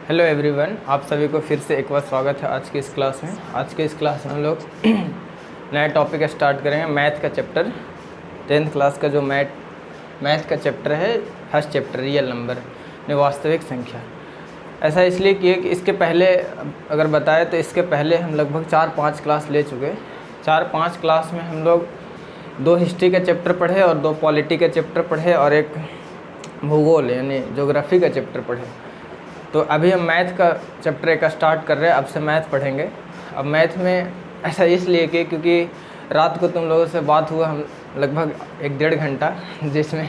Hello everyone, आप सभी को फिर से एक बार स्वागत है आज की इस क्लास में। आज के इस क्लास में हम लोग नया टॉपिक स्टार्ट करेंगे, मैथ का चैप्टर। 10th क्लास का जो मैथ का चैप्टर है, फर्स्ट चैप्टर रियल नंबर ने वास्तविक संख्या। ऐसा इसलिए किए कि इसके पहले अगर बताए तो इसके पहले हम लगभग 4-5 क्लास ले चुके। 4-5 क्लास में हम लोग 2 हिस्ट्री का चैप्टर पढ़े और 2 पॉलिटी का चैप्टर पढ़े और एक भूगोल यानी ज्योग्राफी का चैप्टर पढ़े। तो अभी हम मैथ का चैप्टर एक स्टार्ट कर रहे हैं, अब से मैथ पढ़ेंगे। अब मैथ में ऐसा इसलिए कि क्योंकि रात को तुम लोगों से बात हुआ हम लगभग 1-1.5 घंटा, जिसमें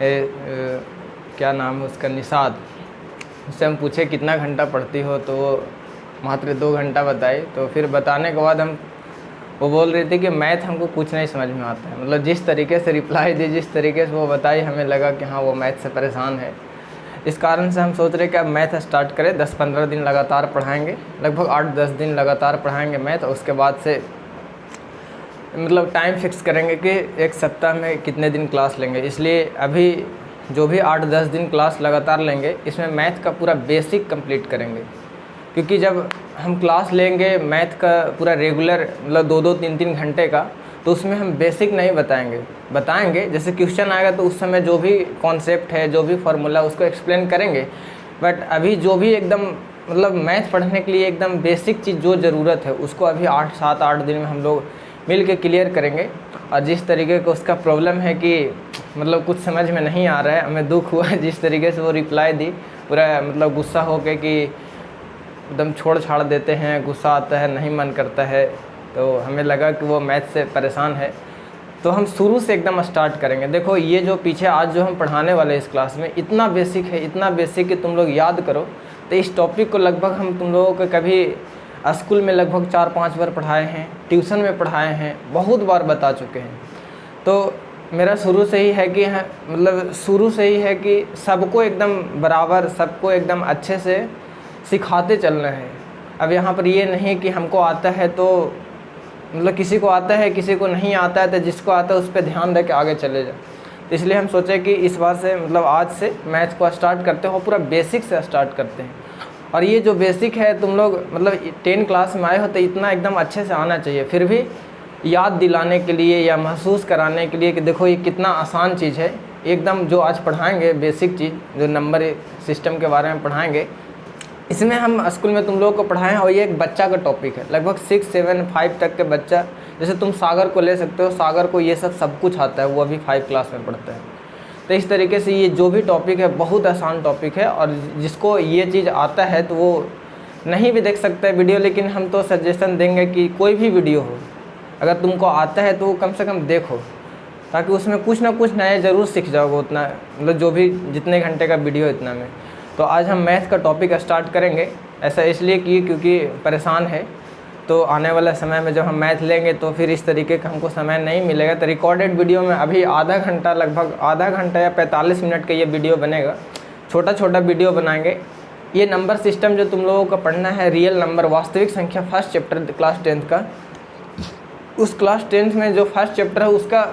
क्या नाम है उसका, निषाद, उससे हम पूछे कितना घंटा पढ़ती हो, तो वो मात्र 2 घंटा बताई। तो फिर बताने के बाद वो बोल रही थी कि मैथ हमको कुछ नहीं समझ में आता है। मतलब जिस तरीके से रिप्लाई दी, जिस तरीके से वो बताई, हमें लगा कि हाँ वो मैथ से परेशान है। इस कारण से हम सोच रहे कि अब मैथ स्टार्ट करें। 10-15 दिन लगातार पढ़ाएंगे, लगभग 8-10 दिन लगातार पढ़ाएंगे मैथ। और उसके बाद से मतलब टाइम फिक्स करेंगे कि एक सप्ताह में कितने दिन क्लास लेंगे। इसलिए अभी जो भी 8-10 दिन क्लास लगातार लेंगे, इसमें मैथ का पूरा बेसिक कंप्लीट करेंगे। क्योंकि जब हम क्लास लेंगे मैथ का पूरा रेगुलर, मतलब 2-2, 3-3 घंटे का, तो उसमें हम बेसिक नहीं बताएंगे जैसे क्वेश्चन आएगा तो उस समय जो भी कॉन्सेप्ट है, जो भी फार्मूला, उसको एक्सप्लेन करेंगे। बट अभी जो भी एकदम मतलब मैथ पढ़ने के लिए एकदम बेसिक चीज़ जो ज़रूरत है, उसको अभी 7-8 दिन में हम लोग मिल के क्लियर करेंगे। और जिस तरीके का उसका प्रॉब्लम है कि मतलब कुछ समझ में नहीं आ रहा है, हमें दुख हुआ जिस तरीके से वो रिप्लाई दी, पूरा मतलब गुस्सा हो के कि एकदम छोड़ छाड़ देते हैं, गुस्सा आता है, नहीं मन करता है। तो हमें लगा कि वो मैथ से परेशान है, तो हम शुरू से एकदम स्टार्ट करेंगे। देखो ये जो पीछे आज जो हम पढ़ाने वाले इस क्लास में इतना बेसिक है, इतना बेसिक कि तुम लोग याद करो तो इस टॉपिक को लगभग हम तुम लोगों को कभी स्कूल में लगभग 4-5 बार पढ़ाए हैं, ट्यूशन में पढ़ाए हैं, बहुत बार बता चुके हैं। तो मेरा शुरू से ही है कि मतलब शुरू से ही है कि सबको एकदम बराबर, सबको एकदम अच्छे से सिखाते चलना है। अब यहाँ पर ये नहीं कि हमको आता है तो मतलब किसी को आता है, किसी को नहीं आता है, तो जिसको आता है उस पर ध्यान दे के आगे चले जाए। तो इसलिए हम सोचे कि इस बार से मतलब आज से मैथ को स्टार्ट करते हो, पूरा बेसिक से स्टार्ट करते हैं। और ये जो बेसिक है तुम लोग मतलब 10 क्लास में आए हो तो इतना एकदम अच्छे से आना चाहिए। फिर भी याद दिलाने के लिए या महसूस कराने के लिए कि देखो ये कितना आसान चीज़ है, एकदम जो आज पढ़ाएँगे बेसिक चीज़, जो नंबर सिस्टम के बारे में पढ़ाएँगे, इसमें हम स्कूल में तुम लोगों को पढ़ाएं। और ये एक बच्चा का टॉपिक है, लगभग 6, 7, 5 तक के बच्चा, जैसे तुम सागर को ले सकते हो, सागर को ये सब कुछ आता है, वो अभी 5 क्लास में पढ़ता है। तो इस तरीके से ये जो भी टॉपिक है बहुत आसान टॉपिक है, और जिसको ये चीज़ आता है तो वो नहीं भी देख सकता है वीडियो, लेकिन हम तो सजेशन देंगे कि कोई भी वीडियो हो, अगर तुमको आता है तो वो कम से कम देखो, ताकि उसमें कुछ ना कुछ नया ज़रूर सीख जाओगे। उतना मतलब जो भी जितने घंटे का वीडियो इतना में। तो आज हम मैथ का टॉपिक स्टार्ट करेंगे। ऐसा इसलिए क्योंकि परेशान है, तो आने वाला समय में जब हम मैथ लेंगे तो फिर इस तरीके का हमको समय नहीं मिलेगा। तो रिकॉर्डेड वीडियो में अभी आधा घंटा, लगभग आधा घंटा या 45 मिनट का ये वीडियो बनेगा। छोटा छोटा वीडियो बनाएंगे। ये नंबर सिस्टम जो तुम लोगों को पढ़ना है, रियल नंबर वास्तविक संख्या, फर्स्ट चैप्टर क्लास 10th का, उस क्लास 10th में जो फर्स्ट चैप्टर है उसका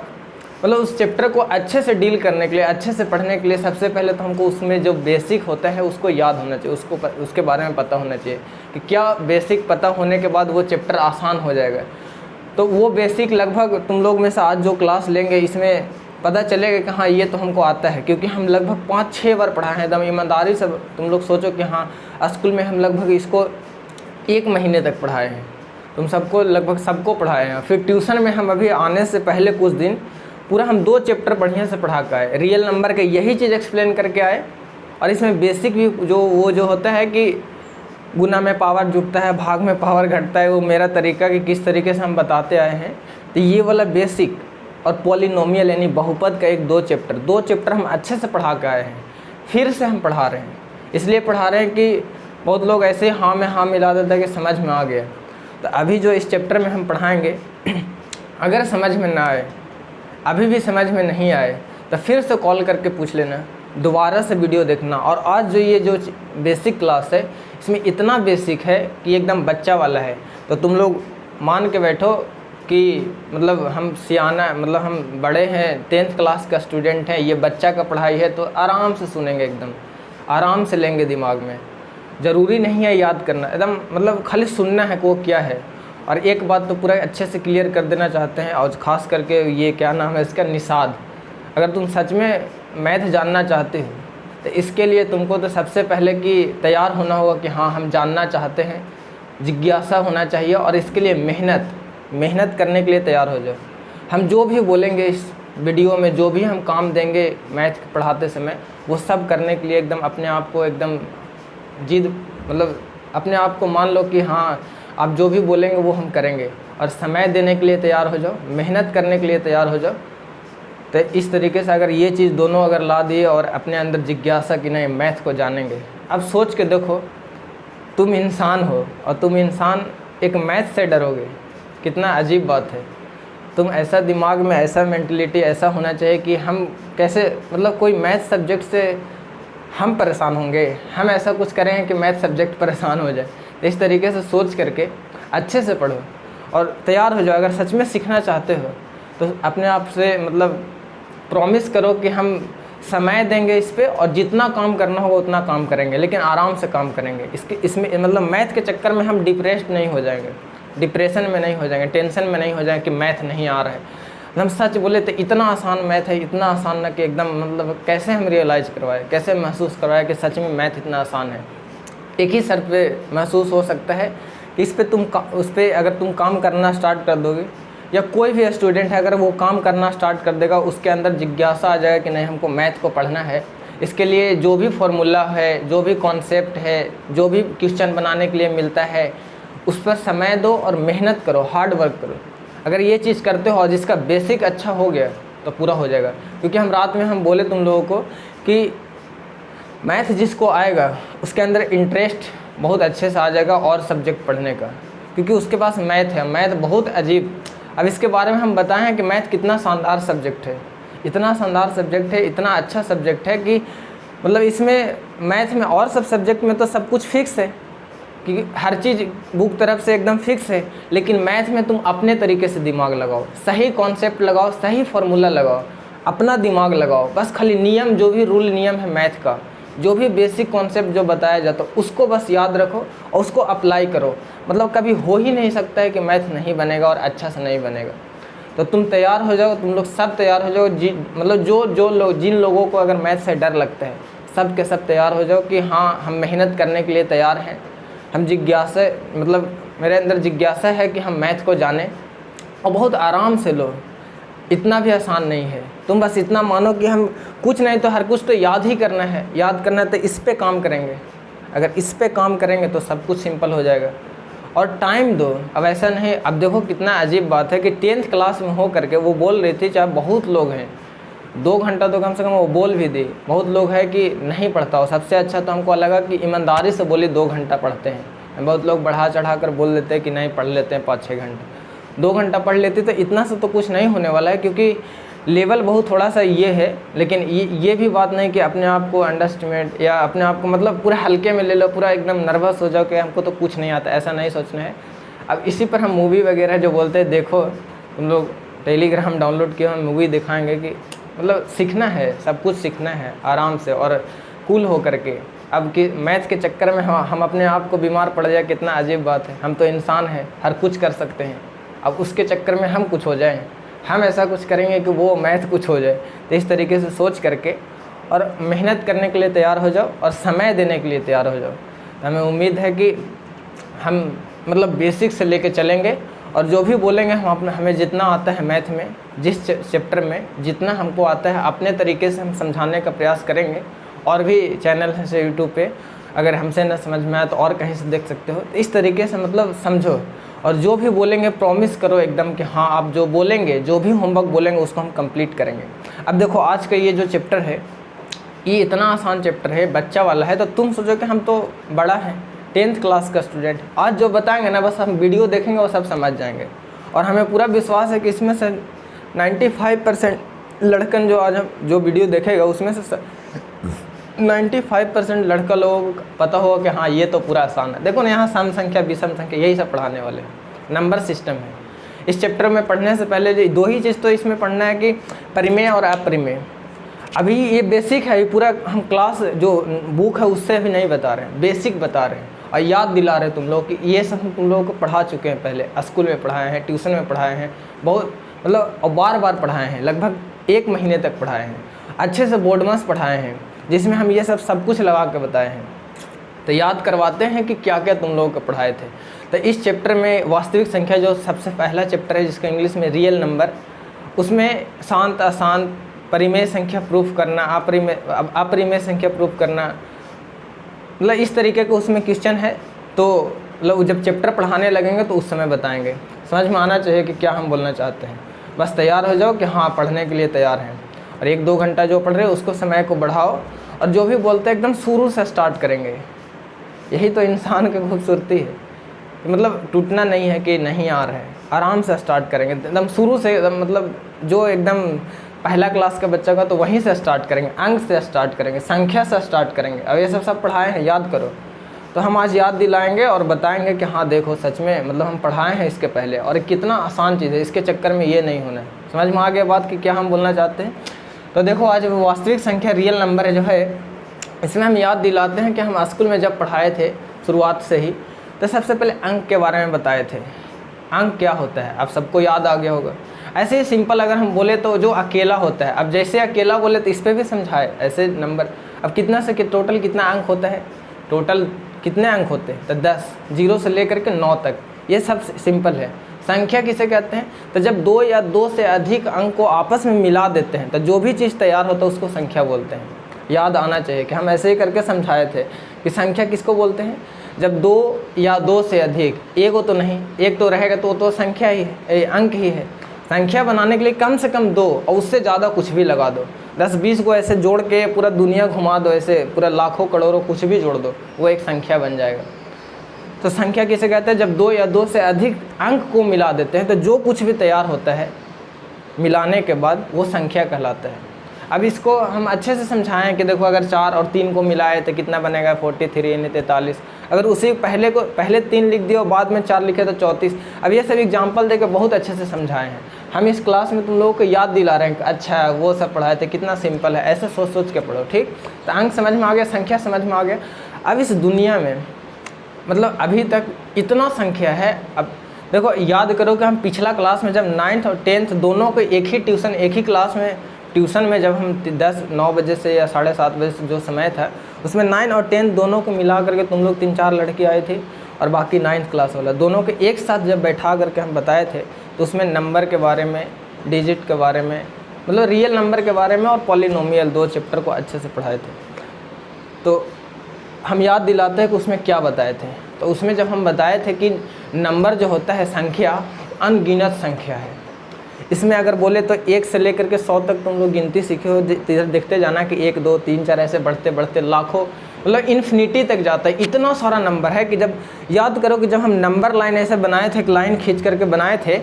मतलब उस चैप्टर को अच्छे से डील करने के लिए, अच्छे से पढ़ने के लिए सबसे पहले तो हमको उसमें जो बेसिक होता है उसको याद होना चाहिए, उसके बारे में पता होना चाहिए कि क्या बेसिक पता होने के बाद वो चैप्टर आसान हो जाएगा। तो वो बेसिक लगभग तुम लोग में से आज जो क्लास लेंगे इसमें पता चलेगा कि हाँ ये तो हमको आता है, क्योंकि हम लगभग 5-6 बार पढ़ाए हैं। एकदम ईमानदारी से तुम लोग सोचो कि हाँ स्कूल में हम लगभग इसको 1 महीने तक पढ़ाए हैं, तुम सबको लगभग सबको पढ़ाए हैं। फिर ट्यूशन में हम अभी आने से पहले कुछ दिन पूरा हम 2 चैप्टर बढ़िया से पढ़ा के आए, रियल नंबर के यही चीज़ एक्सप्लेन करके आए। और इसमें बेसिक भी जो होता है कि गुना में पावर जुटता है, भाग में पावर घटता है, वो मेरा तरीका कि किस तरीके से हम बताते आए हैं। तो ये वाला बेसिक और पॉलिनोमियल यानी बहुपद का 2 चैप्टर हम अच्छे से पढ़ा के आए हैं। फिर से हम पढ़ा रहे हैं, इसलिए पढ़ा रहे हैं कि बहुत लोग ऐसे हाँ में हाँ मिला देता है कि समझ में आ गया। तो अभी जो इस चैप्टर में हम पढ़ाएँगे, अगर समझ में ना आए, अभी भी समझ में नहीं आए, तो फिर से कॉल करके पूछ लेना, दोबारा से वीडियो देखना। और आज जो ये जो बेसिक क्लास है इसमें इतना बेसिक है कि एकदम बच्चा वाला है। तो तुम लोग मान के बैठो कि मतलब हम सियाना, मतलब हम बड़े हैं, 10th क्लास का स्टूडेंट हैं, ये बच्चा का पढ़ाई है, तो आराम से सुनेंगे, एकदम आराम से लेंगे दिमाग में। ज़रूरी नहीं है याद करना, एकदम मतलब खाली सुनना है कि वो क्या है। और एक बात तो पूरा अच्छे से क्लियर कर देना चाहते हैं, और ख़ास करके ये क्या नाम है इसका, निषाद। अगर तुम सच में मैथ जानना चाहते हो तो इसके लिए तुमको तो सबसे पहले कि तैयार होना होगा कि हाँ हम जानना चाहते हैं, जिज्ञासा होना चाहिए, और इसके लिए मेहनत करने के लिए तैयार हो जाओ। हम जो भी बोलेंगे इस वीडियो में, जो भी हम काम देंगे मैथ पढ़ाते समय, वो सब करने के लिए एकदम अपने आप को एकदम जिद, मतलब अपने आप को मान लो कि हाँ आप जो भी बोलेंगे वो हम करेंगे, और समय देने के लिए तैयार हो जाओ, मेहनत करने के लिए तैयार हो जाओ। तो इस तरीके से अगर ये चीज़ दोनों अगर ला दिए और अपने अंदर जिज्ञासा कि नहीं मैथ को जानेंगे। अब सोच के देखो, तुम इंसान हो और तुम इंसान एक मैथ से डरोगे, कितना अजीब बात है। तुम ऐसा दिमाग में, ऐसा मेंटलिटी ऐसा होना चाहिए कि हम कैसे, मतलब कोई मैथ सब्जेक्ट से हम परेशान होंगे, हम ऐसा कुछ करेंगे कि मैथ सब्जेक्ट परेशान हो जाए। तो इस तरीके से सोच करके अच्छे से पढ़ो और तैयार हो जाओ। अगर सच में सीखना चाहते हो तो अपने आप से मतलब प्रॉमिस करो कि हम समय देंगे इस पे, और जितना काम करना होगा उतना काम करेंगे, लेकिन आराम से काम करेंगे। इसमें मतलब मैथ के चक्कर में हम डिप्रेस्ड नहीं हो जाएंगे, डिप्रेशन में नहीं हो जाएंगे, टेंशन में नहीं हो जाएंगे कि मैथ नहीं आ रहा है। हम सच बोले तो इतना आसान मैथ है, इतना आसान ना कि एकदम मतलब कैसे हम रियलाइज़ करवाएं, कैसे महसूस करवाएं कि सच में मैथ इतना आसान है। एक ही शर्त पे महसूस हो सकता है कि इस पे उस पर अगर तुम काम करना स्टार्ट कर दोगे, या कोई भी स्टूडेंट है अगर वो काम करना स्टार्ट कर देगा, उसके अंदर जिज्ञासा आ जाएगा कि नहीं हमको मैथ को पढ़ना है। इसके लिए जो भी फॉर्मूला है, जो भी कॉन्सेप्ट है, जो भी क्वेश्चन बनाने के लिए मिलता है, उस पर समय दो और मेहनत करो, हार्ड वर्क करो। अगर ये चीज़ करते हो और जिसका बेसिक अच्छा हो गया तो पूरा हो जाएगा। क्योंकि हम रात में हम बोले तुम लोगों को कि मैथ जिसको आएगा उसके अंदर इंटरेस्ट बहुत अच्छे से आ जाएगा और सब्जेक्ट पढ़ने का, क्योंकि उसके पास मैथ है। मैथ बहुत अजीब, अब इसके बारे में हम बताएं हैं कि मैथ कितना शानदार सब्जेक्ट है, इतना शानदार सब्जेक्ट है, इतना अच्छा सब्जेक्ट है कि मतलब इसमें मैथ में और सब सब्जेक्ट में तो सब कुछ फिक्स है कि हर चीज़ बुक तरफ से एकदम फिक्स है, लेकिन मैथ में तुम अपने तरीके से दिमाग लगाओ, सही कॉन्सेप्ट लगाओ, सही फार्मूला लगाओ, अपना दिमाग लगाओ। बस खाली नियम, जो भी रूल नियम है मैथ का, जो भी बेसिक कॉन्सेप्ट जो बताया जाता है उसको बस याद रखो और उसको अप्लाई करो। मतलब कभी हो ही नहीं सकता है कि मैथ नहीं बनेगा और अच्छा से नहीं बनेगा। तो तुम तैयार हो जाओ, तुम लोग सब तैयार हो जाओ। मतलब जो लोग, जिन लोगों को अगर मैथ से डर लगता है, सब के सब तैयार हो जाओ कि हाँ हम मेहनत करने के लिए तैयार हैं। हम जिज्ञासा, मतलब मेरे अंदर जिज्ञासा है कि हम मैथ को जानें, और बहुत आराम से लो, इतना भी आसान नहीं है। तुम बस इतना मानो कि हम कुछ नहीं तो हर कुछ तो याद ही करना है, याद करना है तो इस पे काम करेंगे। अगर इस पे काम करेंगे तो सब कुछ सिंपल हो जाएगा। और टाइम दो। अब ऐसा नहीं, अब देखो कितना अजीब बात है कि 10th क्लास में हो करके वो बोल रही थी, चाहे बहुत लोग हैं 2 घंटा तो कम से कम वो बोल भी दी। बहुत लोग हैं कि नहीं पढ़ता हो। सबसे अच्छा तो हमको लगा कि ईमानदारी से बोली 2 घंटा पढ़ते हैं। बहुत लोग बढ़ा चढ़ा कर बोल देते हैं कि नहीं पढ़ लेते हैं 5-6 घंटे। 2 घंटा पढ़ लेती तो इतना से तो कुछ नहीं होने वाला है, क्योंकि लेवल बहुत थोड़ा सा ये है। लेकिन ये भी बात नहीं कि अपने आप को अंडरस्टिमेट या अपने आप को मतलब पूरा हल्के में ले लो, पूरा एकदम नर्वस हो जाओ कि हमको तो कुछ नहीं आता, ऐसा नहीं सोचना है। अब इसी पर हम मूवी वगैरह जो बोलते हैं, देखो तुम लोग टेलीग्राम डाउनलोड किए, हम मूवी दिखाएंगे कि मतलब सीखना है, सब कुछ सीखना है आराम से और कूल हो करके। अब कि मैथ के चक्कर में हम अपने आप को बीमार पड़ जाए, कितना अजीब बात है। हम तो इंसान हैं, हर कुछ कर सकते हैं। अब उसके चक्कर में हम कुछ हो जाएं, हम ऐसा कुछ करेंगे कि वो मैथ कुछ हो जाए। तो इस तरीके से सोच करके और मेहनत करने के लिए तैयार हो जाओ और समय देने के लिए तैयार हो जाओ। तो हमें उम्मीद है कि हम मतलब बेसिक से लेके चलेंगे और जो भी बोलेंगे हम हमें जितना आता है मैथ में, जिस चैप्टर में जितना हमको आता है, अपने तरीके से हम समझाने का प्रयास करेंगे। और भी चैनल है यूट्यूब पे, अगर हमसे न समझ में आए तो और कहीं से देख सकते हो। तो इस तरीके से मतलब समझो और जो भी बोलेंगे प्रॉमिस करो एकदम कि हाँ आप जो बोलेंगे, जो भी होमवर्क बोलेंगे उसको हम कंप्लीट करेंगे। अब देखो आज का ये जो चैप्टर है, ये इतना आसान चैप्टर है, बच्चा वाला है। तो तुम सोचो कि हम तो बड़ा हैं, 10th क्लास का स्टूडेंट, आज जो बताएंगे ना बस हम वीडियो देखेंगे और सब समझ जाएंगे। और हमें पूरा विश्वास है कि इसमें से 95% लड़कन जो आज हम जो वीडियो देखेगा उसमें से 95% लड़का लोगों को पता होगा कि हाँ ये तो पूरा आसान है। देखो ना यहाँ सम संख्या, विषम संख्या, यही सब पढ़ाने वाले हैं, नंबर सिस्टम है। इस चैप्टर में पढ़ने से पहले जो 2 ही चीज़ तो इसमें पढ़ना है कि परिमेय और अपरिमेय। अभी ये बेसिक है, ये पूरा हम क्लास जो बुक है उससे अभी नहीं बता रहे हैं, बेसिक बता रहे हैं और याद दिला रहे हैं तुम लोग कि ये सब हम तुम लोगों को पढ़ा चुके हैं, पहले स्कूल में पढ़ाए हैं, ट्यूशन में पढ़ाए हैं, बहुत मतलब और बार बार पढ़ाए हैं, लगभग 1 महीने तक पढ़ाए हैं, अच्छे से बोर्ड मास पढ़ाए हैं, जिसमें हम ये सब कुछ लगा के बताए हैं। तो याद करवाते हैं कि क्या क्या तुम लोगों को पढ़ाए थे। तो इस चैप्टर में वास्तविक संख्या जो सबसे पहला चैप्टर है, जिसका इंग्लिश में रियल नंबर, उसमें शांत अशांत, परिमेय संख्या प्रूफ करना, अपरिमेय संख्या प्रूफ करना, मतलब इस तरीके के उसमें क्वेश्चन है। तो मतलब जब चैप्टर पढ़ाने लगेंगे तो उस समय बताएंगे, समझ में आना चाहिए कि क्या हम बोलना चाहते हैं। बस तैयार हो जाओ कि हाँ पढ़ने के लिए तैयार हैं, और 1-2 घंटा जो पढ़ रहे हो उसको समय को बढ़ाओ, और जो भी बोलते हैं एकदम शुरू से स्टार्ट करेंगे। यही तो इंसान की खूबसूरती है, मतलब टूटना नहीं है कि नहीं आ रहा है, आराम से स्टार्ट करेंगे एकदम शुरू से, एकदम मतलब जो एकदम पहला क्लास का बच्चा का तो वहीं से स्टार्ट करेंगे, अंक से स्टार्ट करेंगे, संख्या से स्टार्ट करेंगे। अब ये सब पढ़ाए हैं, याद करो। तो हम आज याद दिलाएंगे और बताएंगे कि हाँ देखो सच में मतलब हम पढ़ाए हैं इसके पहले, और कितना आसान चीज़ है, इसके चक्कर में ये नहीं होना है। समझ में आ गया बात कि क्या हम बोलना चाहते हैं। तो देखो आज वास्तविक संख्या रियल नंबर है जो है, इसमें हम याद दिलाते हैं कि हम स्कूल में जब पढ़ाए थे शुरुआत से ही, तो सबसे पहले अंक के बारे में बताए थे। अंक क्या होता है अब सबको याद आ गया होगा। ऐसे ही सिंपल अगर हम बोले तो जो अकेला होता है, अब जैसे अकेला बोले तो इस पर भी समझाए ऐसे नंबर। अब कितना से टोटल कितना अंक होता है, टोटल कितने अंक होते हैं, तो 10, 0 से लेकर के 9 तक, ये सब सिंपल है। संख्या किसे कहते हैं, तो जब 2 या 2 से अधिक अंक को आपस में मिला देते हैं तो जो भी चीज़ तैयार होता है उसको संख्या बोलते हैं। याद आना चाहिए कि हम ऐसे ही करके समझाए थे कि संख्या किसको बोलते हैं, जब 2 या 2 से अधिक, एक हो तो नहीं, एक तो रहेगा तो संख्या ही है, अंक ही है। संख्या बनाने के लिए कम से कम 2 और उससे ज़्यादा कुछ भी लगा दो, 10-20 को ऐसे जोड़ के पूरा दुनिया घुमा दो, ऐसे पूरा लाखों करोड़ों कुछ भी जोड़ दो, वो एक संख्या बन जाएगा। तो संख्या किसे कहते हैं, जब 2 या 2 से अधिक अंक को मिला देते हैं तो जो कुछ भी तैयार होता है मिलाने के बाद वो संख्या कहलाता है। अब इसको हम अच्छे से समझाएं कि देखो अगर 4 और 3 को मिलाए तो कितना बनेगा, 43 यानी 43। अगर उसी पहले 3 लिख दिया और बाद में 4 लिखे तो 34। अब ये सब एग्जाम्पल देकर बहुत अच्छे से समझाए हैं। हम इस क्लास में तुम लोगों को याद दिला रहे हैं कि अच्छा वो सब पढ़ाए थे, कितना सिंपल है, ऐसे सोच सोच के पढ़ो, ठीक। तो अंक समझ में आ गया, संख्या समझ में आ गया। अब इस दुनिया में मतलब अभी तक इतना संख्या है। अब देखो याद करो कि हम पिछला क्लास में जब 9th और 10th दोनों को एक ही ट्यूशन, एक ही क्लास में ट्यूशन में जब हम 9 बजे से या 7:30 बजे से जो समय था उसमें 9 और 10 दोनों को मिला करके तुम लोग 3-4 लड़के आए थे, और बाकी 9th क्लास वाला, दोनों के एक साथ जब बैठा करके हम बताए थे तो उसमें नंबर के बारे में, डिजिट के बारे में, मतलब रियल नंबर के बारे में और पॉलिनोमियल 2 चैप्टर को अच्छे से पढ़ाए थे। तो हम याद दिलाते हैं कि उसमें क्या बताए थे। तो उसमें जब हम बताए थे कि नंबर जो होता है संख्या अनगिनत संख्या है। इसमें अगर बोले तो 1 से लेकर के 100 तक तुम लोग गिनती सीखे हो, इधर देखते जाना कि 1, 2, 3, 4 ऐसे बढ़ते बढ़ते लाखों, मतलब इन्फिनिटी तक जाता है। इतना सारा नंबर है कि जब याद करो कि जब हम नंबर लाइन ऐसे बनाए थे, एक लाइन खींच करके बनाए थे,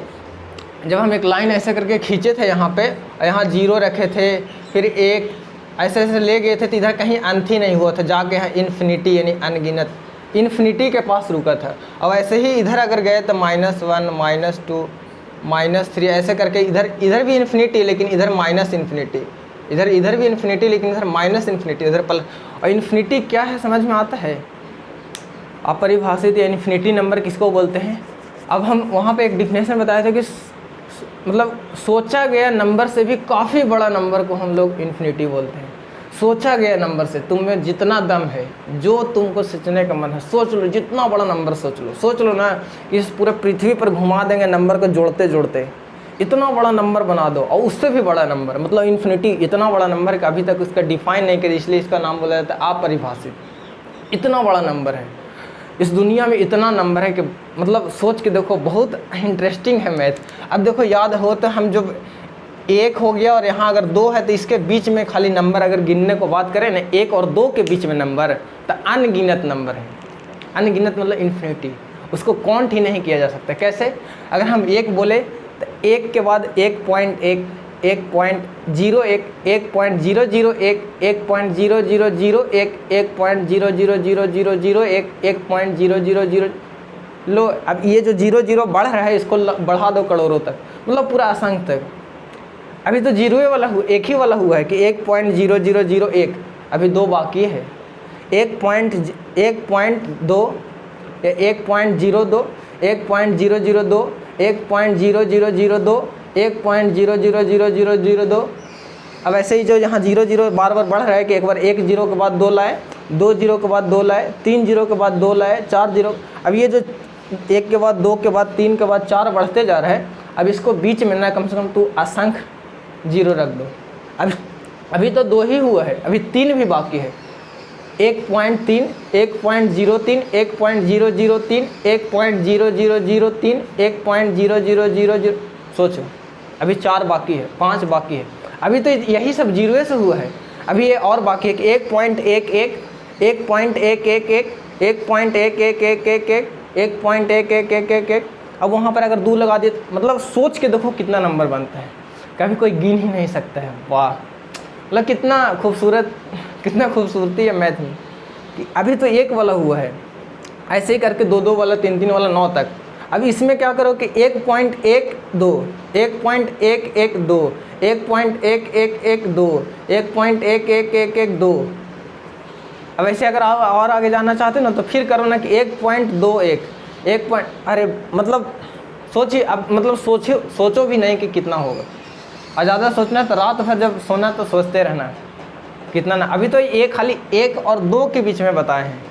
जब हम एक लाइन ऐसे करके खींचे थे यहाँ पे, यहाँ 0 रखे थे, फिर 1 ऐसे ऐसे ले गए थे तो इधर कहीं अंत ही नहीं हुआ था, जाके यहाँ इन्फिनिटी यानी अनगिनत, इन्फिनिटी के पास रुका था। और ऐसे ही इधर अगर गए तो -1, -2, -3 ऐसे करके इधर भी इन्फिनिटी लेकिन इधर माइनस इन्फिनिटी, इधर भी इन्फिनिटी लेकिन इधर माइनस इन्फिनिटी, इधर प्लस। और इन्फिनिटी क्या है समझ में आता है, अपरिभाषित या इन्फिनिटी नंबर किसको बोलते हैं। अब हम वहाँ पे एक डिफिनेशन बताए थे कि मतलब सोचा गया नंबर से भी काफ़ी बड़ा नंबर को हम लोग इन्फिनिटी बोलते हैं। सोचा गया नंबर से, तुम में जितना दम है, जो तुमको सोचने का मन है सोच लो, जितना बड़ा नंबर सोच लो ना, इस पूरे पृथ्वी पर घुमा देंगे नंबर को जोड़ते जोड़ते, इतना बड़ा नंबर बना दो। और उससे भी बड़ा नंबर, मतलब इन्फिनिटी इतना बड़ा नंबर है कि अभी तक उसका डिफाइन नहीं किया, इसलिए इसका नाम बोला जाता है अपरिभाषित। इतना बड़ा नंबर है इस दुनिया में, इतना नंबर है कि मतलब सोच के देखो, बहुत इंटरेस्टिंग है मैथ। अब देखो याद हो तो हम जो 1 हो गया और यहाँ अगर 2 है तो इसके बीच में खाली नंबर अगर गिनने को बात करें ना, 1 और 2 के बीच में नंबर तो अनगिनत नंबर है। अनगिनत मतलब इन्फिनिटी, उसको काउंट ही नहीं किया जा सकता। कैसे, अगर हम 1 बोले तो 1 के बाद 1.1, 1.01, 1.001, 1.0001, 1.0000001, 1.000 लो। अब ये जो 00 बढ़ रहा है इसको बढ़ा दो करोड़ों तक, मतलब पूरा असंख्य तक। अभी तो जीरो वाला एक ही वाला हुआ है कि 1.0001, अभी 2 बाकी है। 1.2 या 1.02, 1.00002, 1.00002, 1.0000002। अब ऐसे ही जो यहाँ 0 बार बार बढ़ रहा है कि एक बार 1 0 के बाद 2 लाए, 2 0 के बाद 2 लाए, 3 0 के बाद 2 लाए, 4 0। अब ये जो 1 के बाद 2 के बाद 3 के बाद 4 बढ़ते जा रहा है, अब इसको बीच में ना कम से कम तू असंख्य 0 रख दो। अभी तो 2 ही हुआ है, अभी 3 भी बाकी है। 1.3, 1.03, 1.003, 1.0003, 1.0000। सोचो, अभी 4 बाकी है, 5 बाकी है। अभी तो यही सब जीरो से हुआ है। अभी ये और बाकी है कि 1.11, 1.1111, 1.1111, 1.1111। अब वहाँ पर अगर 2 लगा दिए, मतलब सोच के देखो कितना नंबर बनता है, कभी कोई गिन ही नहीं सकता है। वाह, मतलब कितना खूबसूरती है मैथ में कि अभी तो 1 वाला हुआ है, ऐसे ही करके 2 2 वाला, 3 3 वाला, 9 तक। अब इसमें क्या करो कि 1.12, 1.1112, 1.1112, 1.1112। अब ऐसे अगर आप और आगे जाना चाहते ना तो फिर करो ना कि 1.21, 1 अरे मतलब सोचिए, अब मतलब सोचो भी नहीं कि कितना होगा। और ज़्यादा सोचना तो रात भर जब सोना तो सोचते रहना कितना ना। अभी तो ये खाली 1 और 2 के बीच में बताए हैं,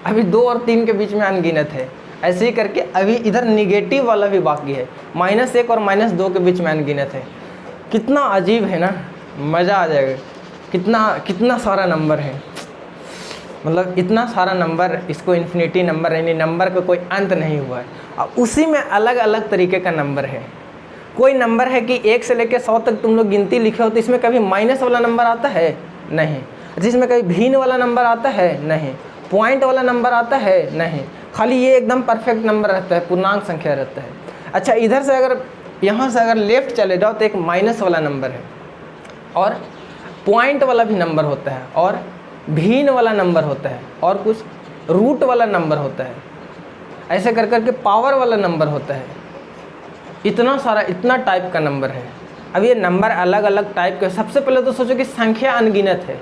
अभी 2 और 3 के बीच में अनगिनत है। ऐसे ही करके अभी इधर निगेटिव वाला भी बाकी है, -1 और -2 के बीच में अनगिनत है। कितना अजीब है ना, मज़ा आ जाएगा। कितना सारा नंबर है, मतलब इतना सारा नंबर, इसको इन्फिनिटी नंबर, यानी नंबर का कोई अंत नहीं हुआ है। और उसी में अलग अलग तरीके का नंबर है। कोई नंबर है कि 1 से लेकर 100 तक तुम लोग गिनती लिखे हो तो इसमें कभी माइनस वाला नंबर आता है? नहीं। जिसमें कभी भिन्न वाला नंबर आता है? नहीं। पॉइंट वाला नंबर आता है? नहीं। खाली ये एकदम परफेक्ट नंबर रहता है, पूर्णांक संख्या रहता है। अच्छा, इधर से अगर यहाँ से अगर लेफ्ट चले जाओ तो एक माइनस वाला नंबर है, और पॉइंट वाला भी नंबर होता है, और भिन्न वाला नंबर होता है, और कुछ रूट वाला नंबर होता है। ऐसे कर करके पावर वाला नंबर होता है। इतना टाइप का नंबर है। अब ये नंबर अलग अलग टाइप के। सबसे पहले तो सोचो कि संख्या अनगिनत है,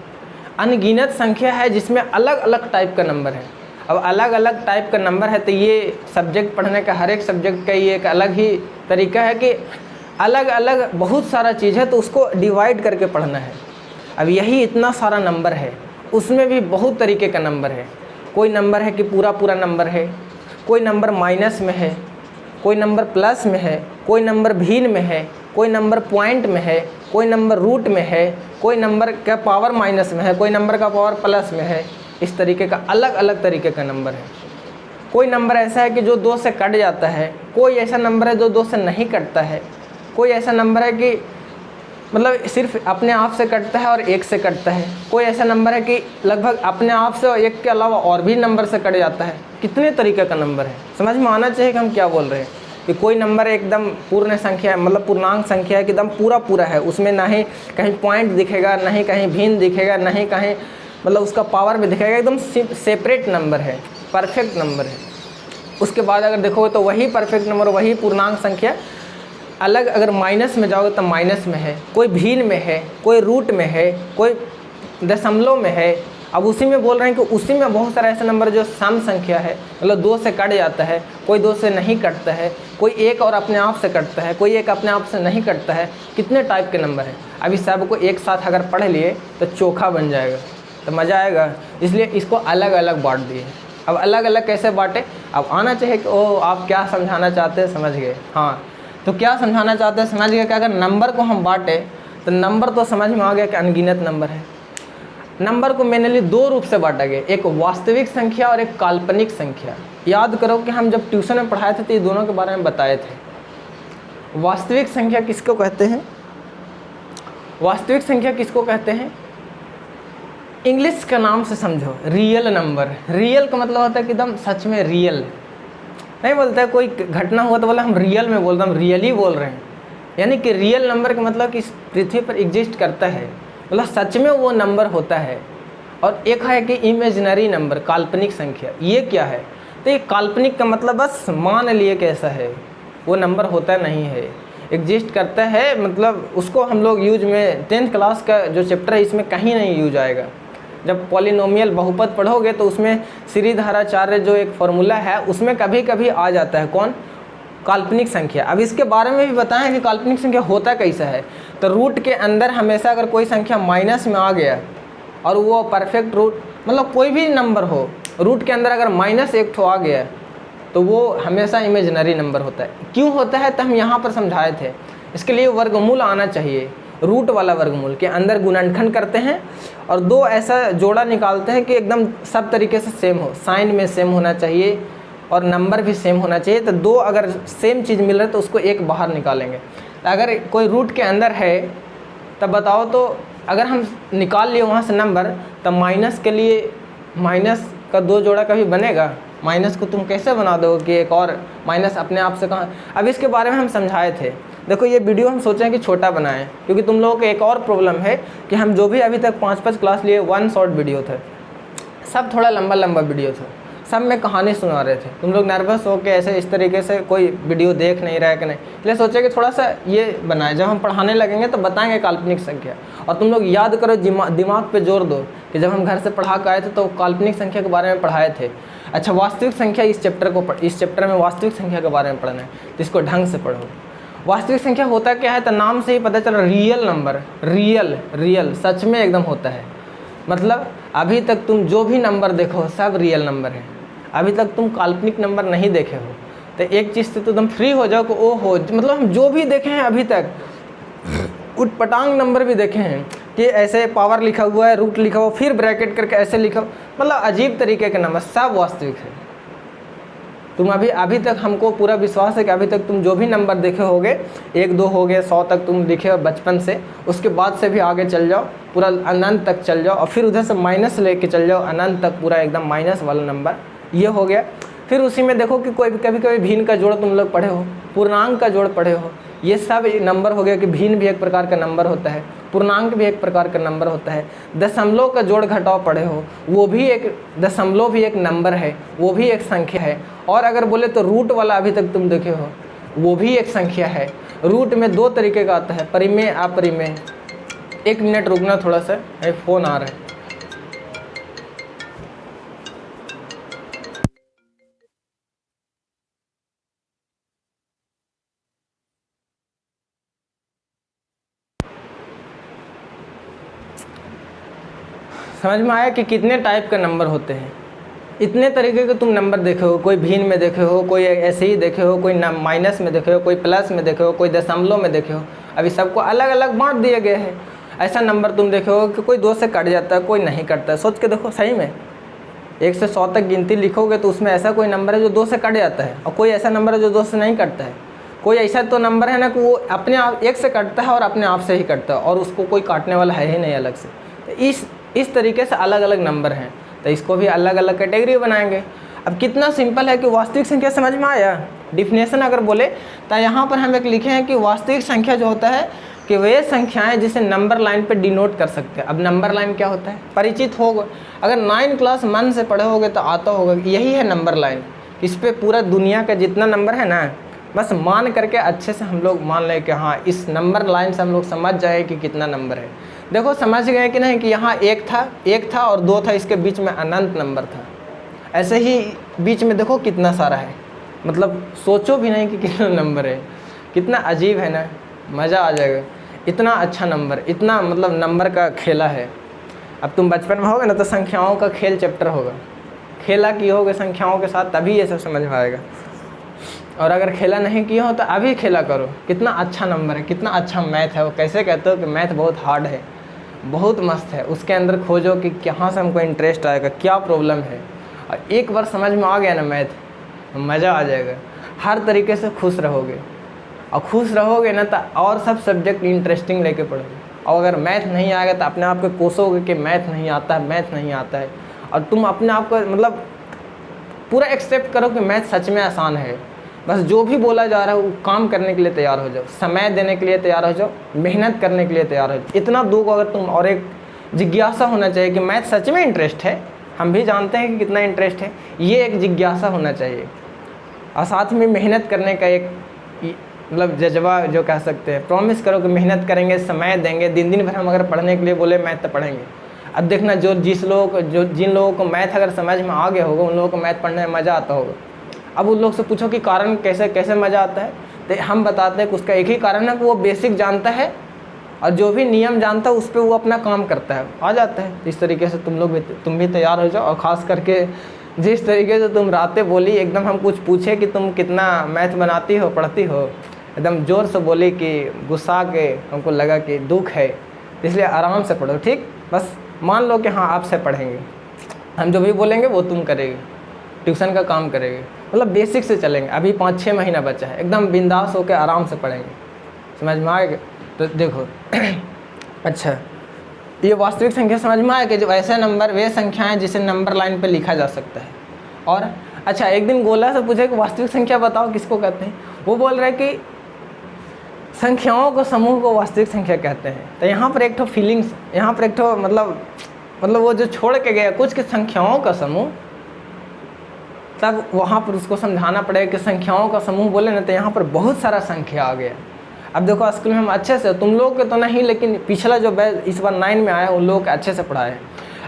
अनगिनत संख्या है जिसमें अलग अलग टाइप का नंबर है। अब अलग अलग टाइप का नंबर है तो ये सब्जेक्ट पढ़ने का, हर एक सब्जेक्ट का ये एक अलग ही तरीका है कि अलग अलग बहुत सारा चीज़ है तो उसको डिवाइड करके पढ़ना है। अब यही इतना सारा नंबर है, उसमें भी बहुत तरीके का नंबर है। कोई नंबर है कि पूरा नंबर है, कोई नंबर माइनस में है, कोई नंबर प्लस में है, कोई नंबर भिन्न में है, कोई नंबर पॉइंट में है, कोई नंबर रूट में है, कोई नंबर का पावर माइनस में है, कोई नंबर का पावर प्लस में है। इस तरीके का अलग अलग तरीके का नंबर है। कोई नंबर ऐसा है कि जो 2 से कट जाता है, कोई ऐसा नंबर है जो 2 से नहीं कटता है, कोई ऐसा नंबर है कि मतलब सिर्फ अपने आप से कटता है और 1 से कटता है, कोई ऐसा नंबर है कि लगभग अपने आप से और 1 के अलावा और भी नंबर से कट जाता है। कितने तरीके का नंबर है, समझ में आना चाहिए कि हम क्या बोल रहे हैं। कि कोई नंबर एकदम पूर्ण संख्या है, मतलब पूर्णांक संख्या है कि एकदम पूरा है, उसमें ना ही कहीं पॉइंट दिखेगा, ना ही कहीं भिन्न दिखेगा, ना ही कहीं मतलब उसका पावर भी दिखेगा, एकदम सेपरेट नंबर है, परफेक्ट नंबर है। उसके बाद अगर देखोगे तो वही परफेक्ट नंबर, वही पूर्णांक संख्या अलग अगर माइनस में जाओगे तो माइनस में है, कोई भिन्न में है, कोई रूट में है, कोई दशमलव में है। अब उसी में बोल रहे हैं कि उसी में बहुत सारा ऐसा नंबर जो सम संख्या है, मतलब 2 से कट जाता है, कोई 2 से नहीं कटता है, कोई 1 और अपने आप से कटता है, कोई 1 अपने आप से नहीं कटता है। कितने टाइप के नंबर हैं। अभी सबको एक साथ अगर पढ़ लिए तो चोखा बन जाएगा, तो मज़ा आएगा। इसलिए इसको अलग अलग बांट दिए। अब अलग अलग कैसे बांटे, अब आना चाहिए कि ओह आप क्या समझाना चाहते हैं, समझ गए। हाँ, तो क्या समझाना चाहते हैं, समझ गए कि अगर नंबर को हम बांटे तो नंबर तो समझ में आ गया कि अनगिनत नंबर है। नंबर को मेनली 2 रूप से बांटा गया, एक वास्तविक संख्या और एक काल्पनिक संख्या। याद करो कि हम जब ट्यूशन में पढ़ाए थे तो ये दोनों के बारे में बताए थे। वास्तविक संख्या किसको कहते हैं, वास्तविक संख्या किसको कहते हैं, इंग्लिश का नाम से समझो, रियल नंबर। रियल का मतलब होता है कि एकदम सच में रियल, नहीं बोलते कोई घटना हुआ तो बोला हम रियल में बोलते, हम रियली बोल रहे हैं। यानी कि रियल नंबर का मतलब कि इस पृथ्वी पर एग्जिस्ट करता है, मतलब सच में वो नंबर होता है। और एक है कि इमेजिनरी नंबर, काल्पनिक संख्या। ये क्या है, तो ये काल्पनिक का मतलब बस मान लिए कैसा है, वो नंबर होता नहीं है। एग्जिस्ट करता है, मतलब उसको हम लोग यूज में 10th क्लास का जो चैप्टर है इसमें कहीं नहीं यूज आएगा। जब पॉलिनोमियल बहुपद पढ़ोगे तो उसमें श्रीधराचार्य जो एक फॉर्मूला है उसमें कभी कभी आ जाता है कौन, काल्पनिक संख्या। अब इसके बारे में भी बताएं कि काल्पनिक संख्या होता कैसा है। तो रूट के अंदर हमेशा अगर कोई संख्या माइनस में आ गया और वो परफेक्ट रूट, मतलब कोई भी नंबर हो, रूट के अंदर अगर -1 ठो आ गया तो वो हमेशा इमेजिनरी नंबर होता है। क्यों होता है तो हम यहाँ पर समझाए थे। इसके लिए वर्गमूल आना चाहिए, रूट वाला वर्गमूल के अंदर गुणनखंड करते हैं और दो ऐसा जोड़ा निकालते हैं कि एकदम सब तरीके से सेम हो, साइन में सेम होना चाहिए और नंबर भी सेम होना चाहिए। तो दो अगर सेम चीज़ मिल रहा है तो उसको एक बाहर निकालेंगे। अगर कोई रूट के अंदर है तब बताओ, तो अगर हम निकाल लिए वहाँ से नंबर, तब माइनस के लिए माइनस का दो जोड़ा कभी बनेगा? माइनस को तुम कैसे बना दो कि एक और माइनस अपने आप से कहाँ। अब इसके बारे में हम समझाए थे। देखो ये वीडियो हम सोचें कि छोटा बनाएं, क्योंकि तुम लोगों को एक और प्रॉब्लम है कि हम जो भी अभी तक 5-5 क्लास लिए 1 शॉर्ट वीडियो थे, सब थोड़ा लंबा लंबा वीडियो था, सब में कहानी सुना रहे थे। तुम लोग नर्वस हो के ऐसे इस तरीके से कोई वीडियो देख नहीं रहा है कि नहीं, इसलिए सोचे कि थोड़ा सा ये बनाए। जब हम पढ़ाने लगेंगे तो बताएंगे काल्पनिक संख्या, और तुम लोग याद करो, दिमाग पे जोर दो कि जब हम घर से पढ़ा के आए थे तो काल्पनिक संख्या के बारे में पढ़ाए थे। अच्छा, वास्तविक संख्या इस चैप्टर में वास्तविक संख्या के बारे में पढ़ना है, तो इसको ढंग से पढ़ो। वास्तविक संख्या होता क्या है, तो नाम से ही पता चल रहा, रियल नंबर, रियल सच में एकदम होता है। मतलब अभी तक तुम जो भी नंबर देखो सब रियल नंबर है, अभी तक तुम काल्पनिक नंबर नहीं देखे हो। तो एक चीज़ से तो तुम फ्री हो जाओ कि ओहो, मतलब हम जो भी देखे हैं अभी तक, उटपटांग नंबर भी देखे हैं कि ऐसे पावर लिखा हुआ है, रूट लिखा हुआ, फिर ब्रैकेट करके ऐसे लिखा, मतलब अजीब तरीके के नंबर, सब वास्तविक है। तुम अभी तक हमको पूरा विश्वास है कि अभी तक तुम जो भी नंबर देखे होगे, 1 2 हो गए, 100 तक तुम लिखे हो बचपन से, उसके बाद से भी आगे चल जाओ, पूरा अनंत तक चल जाओ, और फिर उधर से माइनस लेके चल जाओ अनंत तक, पूरा एकदम माइनस वाला नंबर, ये हो गया। फिर उसी में देखो कि कोई कभी कभी भिन्न का जोड़ तुम लोग पढ़े हो, पूर्णांक का जोड़ पढ़े हो, ये सब नंबर हो गया कि भिन्न भी एक प्रकार का नंबर होता है, पूर्णांक भी एक प्रकार का नंबर होता है। दशमलव का जोड़ घटाव पढ़े हो, वो भी एक दशमलव भी एक नंबर है, वो भी एक संख्या है। और अगर बोले तो रूट वाला अभी तक तुम देखे हो, वो भी एक संख्या है। रूट में 2 तरीके का आता है, परिमेय अपरिमेय। 1 मिनट रुकना, थोड़ा सा फ़ोन आ रहा है। समझ में आया कि कितने टाइप के नंबर होते हैं। इतने तरीके के तुम नंबर देखे हो, कोई भिन्न में देखे हो, कोई ऐसे ही देखे हो, कोई माइनस में देखे हो, कोई प्लस में देखे हो, कोई दशमलव में देखे हो। अभी सबको अलग अलग बांट दिए गए हैं। ऐसा नंबर तुम देखे हो कि कोई 2 से कट जाता है, कोई नहीं कटता है। सोच के देखो, सही में 1 से 100 तक गिनती लिखोगे तो उसमें ऐसा कोई नंबर है जो 2 से कट जाता है, और कोई ऐसा नंबर है जो 2 से नहीं कटता है। कोई ऐसा तो नंबर है ना कि वो अपने आप 1 से कटता है और अपने आप से ही कटता है, और उसको कोई काटने वाला है ही नहीं अलग से। तो इस तरीके से अलग अलग नंबर हैं, तो इसको भी अलग अलग कैटेगरी बनाएंगे। अब कितना सिंपल है कि वास्तविक संख्या समझ में आया। डिफिनेशन अगर बोले तो यहाँ पर हम एक लिखे हैं कि वास्तविक संख्या जो होता है कि वे संख्याएं जिसे नंबर लाइन पे डिनोट कर सकते हैं। अब नंबर लाइन क्या होता है, परिचित होगा, अगर 9 क्लास मन से पढ़े होगे तो आता होगा। यही है नंबर लाइन, इस पर पूरा दुनिया का जितना नंबर है ना, बस मान करके अच्छे से हम लोग मान लें कि हाँ, इस नंबर लाइन से हम लोग समझ जाए कि कितना नंबर है। देखो समझ गए कि नहीं कि यहाँ 1 था और 2 था, इसके बीच में अनंत नंबर था। ऐसे ही बीच में देखो कितना सारा है, मतलब सोचो भी नहीं कि कितना नंबर है। कितना अजीब है ना, मज़ा आ जाएगा। इतना अच्छा नंबर, इतना मतलब नंबर का खेला है। अब तुम बचपन में होगे ना तो संख्याओं का खेल चैप्टर होगा, खेला किए होगे संख्याओं के साथ, तभी ये सब समझ में आएगा। और अगर खेला नहीं किए हो तो अभी खेला करो। कितना अच्छा नंबर है, कितना अच्छा मैथ है। वो कैसे कहते हो कि मैथ बहुत हार्ड है, बहुत मस्त है। उसके अंदर खोजो कि कहाँ से हमको इंटरेस्ट आएगा, क्या प्रॉब्लम है, और एक बार समझ में आ गया ना मैथ, मज़ा आ जाएगा। हर तरीके से खुश रहोगे, और खुश रहोगे ना तो और सब सब्जेक्ट इंटरेस्टिंग लेके पढ़ोगे। और अगर मैथ नहीं आएगा तो अपने आप को कोसोगे कि मैथ नहीं आता है, मैथ नहीं आता है। और तुम अपने आप को मतलब पूरा एक्सेप्ट करो कि मैथ सच में आसान है। बस जो भी बोला जा रहा है वो काम करने के लिए तैयार हो जाओ, समय देने के लिए तैयार हो जाओ, मेहनत करने के लिए तैयार हो जाओ। इतना दो को अगर तुम, और एक जिज्ञासा होना चाहिए कि मैथ सच में इंटरेस्ट है। हम भी जानते हैं कि कितना इंटरेस्ट है, ये एक जिज्ञासा होना चाहिए। और साथ में मेहनत करने का एक मतलब जज्बा जो कह सकते हैं, प्रॉमिस करो कि मेहनत करेंगे, समय देंगे, दिन दिन भर हम अगर पढ़ने के लिए बोले मैथ तो पढ़ेंगे। अब देखना जिन लोगों को मैथ अगर समझ में आ गया होगा उन लोगों को मैथ पढ़ने में मज़ा आता होगा। अब उन लोग से पूछो कि कारण कैसे मज़ा आता है, तो हम बताते हैं कि उसका एक ही कारण है कि वो बेसिक जानता है और जो भी नियम जानता है उस पर वो अपना काम करता है, आ जाता है। इस तरीके से तुम भी तैयार हो जाओ। और ख़ास करके जिस तरीके से तुम रातें बोली, एकदम हम कुछ पूछे कि तुम कितना मैथ बनाती हो, पढ़ती हो, एकदम ज़ोर से बोली कि गुस्सा के हमको लगा कि दुख है, इसलिए आराम से पढ़ो, ठीक। बस मान लो कि हाँ आपसे पढ़ेंगे, हम जो भी बोलेंगे वो तुम करेगी, ट्यूशन का काम करेगी, मतलब बेसिक से चलेंगे। अभी 5-6 महीना बचा है, एकदम बिंदास होकर आराम से पढ़ेंगे, समझ में आएगा। तो देखो अच्छा, ये वास्तविक संख्या समझ में आया कि जो ऐसे नंबर वे संख्याएं जिसे नंबर लाइन पे लिखा जा सकता है। और अच्छा, एक दिन गोला से पूछे कि वास्तविक संख्या बताओ किसको कहते हैं, वो बोल रहे कि संख्याओं को समूह को वास्तविक संख्या कहते हैं। तो यहाँ पर एक ठो फीलिंग्स, यहाँ पर एक ठो मतलब वो जो छोड़ के गया कुछ कि संख्याओं का समूह, तब वहाँ पर उसको समझाना पड़ेगा कि संख्याओं का समूह बोले ना तो यहाँ पर बहुत सारा संख्या आ गया। अब देखो स्कूल में हम अच्छे से, तुम लोग के तो नहीं, लेकिन पिछला जो बैच इस बार 9 में आया उन लोगों के अच्छे से पढ़ाए हैं।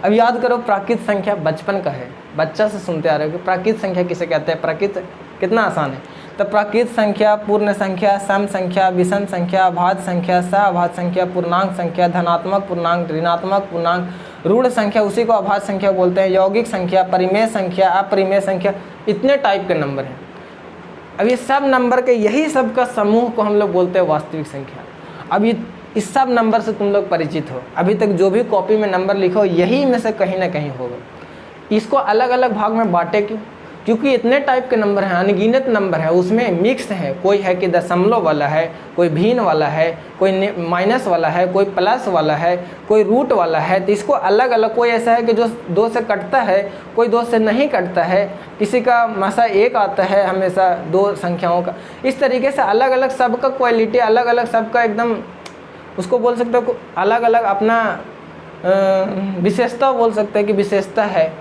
अब याद करो, प्राकृत संख्या बचपन का है, बच्चा से सुनते आ रहे हो कि प्राकृत संख्या किसे कहते हैं। प्राकृत कितना आसान है। तो प्राकृत संख्या, पूर्ण संख्या, सम संख्या, विषम संख्या, अभाज्य संख्या, सहअभाज्य संख्या, पूर्णांक संख्या, धनात्मक पूर्णांक, ऋणात्मक पूर्णांक, ऋण संख्या, उसी को अभाज्य संख्या बोलते हैं, यौगिक संख्या, परिमेय संख्या, अपरिमेय संख्या, इतने टाइप के नंबर हैं। अब ये सब नंबर के यही सब का समूह को हम लोग बोलते हैं वास्तविक संख्या। अब इस सब नंबर से तुम लोग परिचित हो, अभी तक जो भी कॉपी में नंबर लिखो यही में से कहीं ना कहीं होगा। इसको अलग अलग भाग में बांटे क्यों? क्योंकि इतने टाइप के नंबर हैं, अनगिनत नंबर है, उसमें मिक्स है। कोई है कि दशमलव वाला है, कोई भिन्न वाला है, कोई माइनस वाला है, कोई प्लस वाला है, कोई रूट वाला है। तो इसको अलग अलग, कोई ऐसा है कि जो 2 से कटता है, कोई 2 से नहीं कटता है, किसी का हमेशा 1 आता है, हमेशा 2 संख्याओं का। इस तरीके से अलग अलग सबका क्वालिटी अलग अलग, सबका एकदम उसको बोल सकते हो अलग अलग अपना विशेषता बोल सकते हैं कि विशेषता है।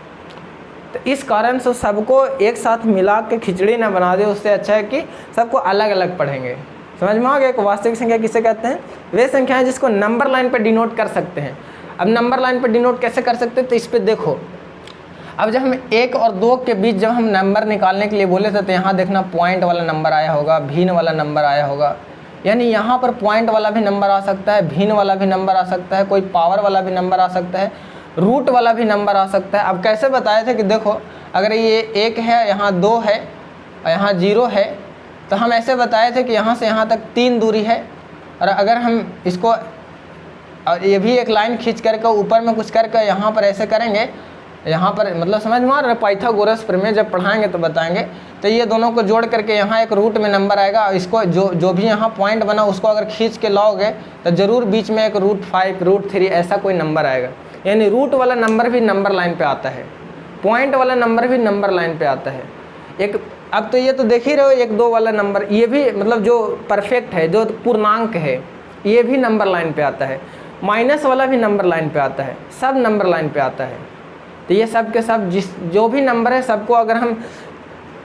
तो इस कारण से सबको एक साथ मिला के खिचड़ी ना बना दे, उससे अच्छा है कि सबको अलग अलग पढ़ेंगे। समझ में आ गया कि वास्तविक संख्या किसे कहते हैं? वे संख्याएं जिसको नंबर लाइन पे डिनोट कर सकते हैं। अब नंबर लाइन पे डिनोट कैसे कर सकते हैं, तो इस पे देखो। अब जब हम 1 और 2 के बीच जब हम नंबर निकालने के लिए बोले थे, तो यहाँ देखना पॉइंट वाला नंबर आया होगा, भिन्न वाला नंबर आया होगा। यानी यहाँ पर पॉइंट वाला भी नंबर आ सकता है, भिन्न वाला भी नंबर आ सकता है, कोई पावर वाला भी नंबर आ सकता है, रूट वाला भी नंबर आ सकता है। अब कैसे बताए थे कि देखो, अगर ये 1 है, यहाँ 2 है और यहाँ 0 है, तो हम ऐसे बताए थे कि यहाँ से यहाँ तक 3 दूरी है। और अगर हम इसको, और ये भी एक लाइन खींच करके ऊपर में कुछ करके यहाँ पर ऐसे करेंगे, यहाँ पर मतलब समझ में आ रहा है, पाइथागोरस प्रमेय जब पढ़ाएंगे तो बताएंगे। तो ये दोनों को जोड़ करके यहाँ एक रूट में नंबर आएगा, और इसको जो भी यहाँ पॉइंट बना उसको अगर खींच के लाओगे तो ज़रूर बीच में एक √5, √3 ऐसा कोई नंबर आएगा। यानी रूट वाला नंबर भी नंबर लाइन पे आता है, पॉइंट वाला नंबर भी नंबर लाइन पे आता है। अब तो ये तो देख ही रहे हो, 1-2 वाला नंबर, ये भी मतलब जो परफेक्ट है, जो पूर्णांक है, ये भी नंबर लाइन पे आता है। माइनस वाला भी नंबर लाइन पे आता है, सब नंबर लाइन पे आता है। तो ये सब के सब जो भी नंबर है, सबको अगर हम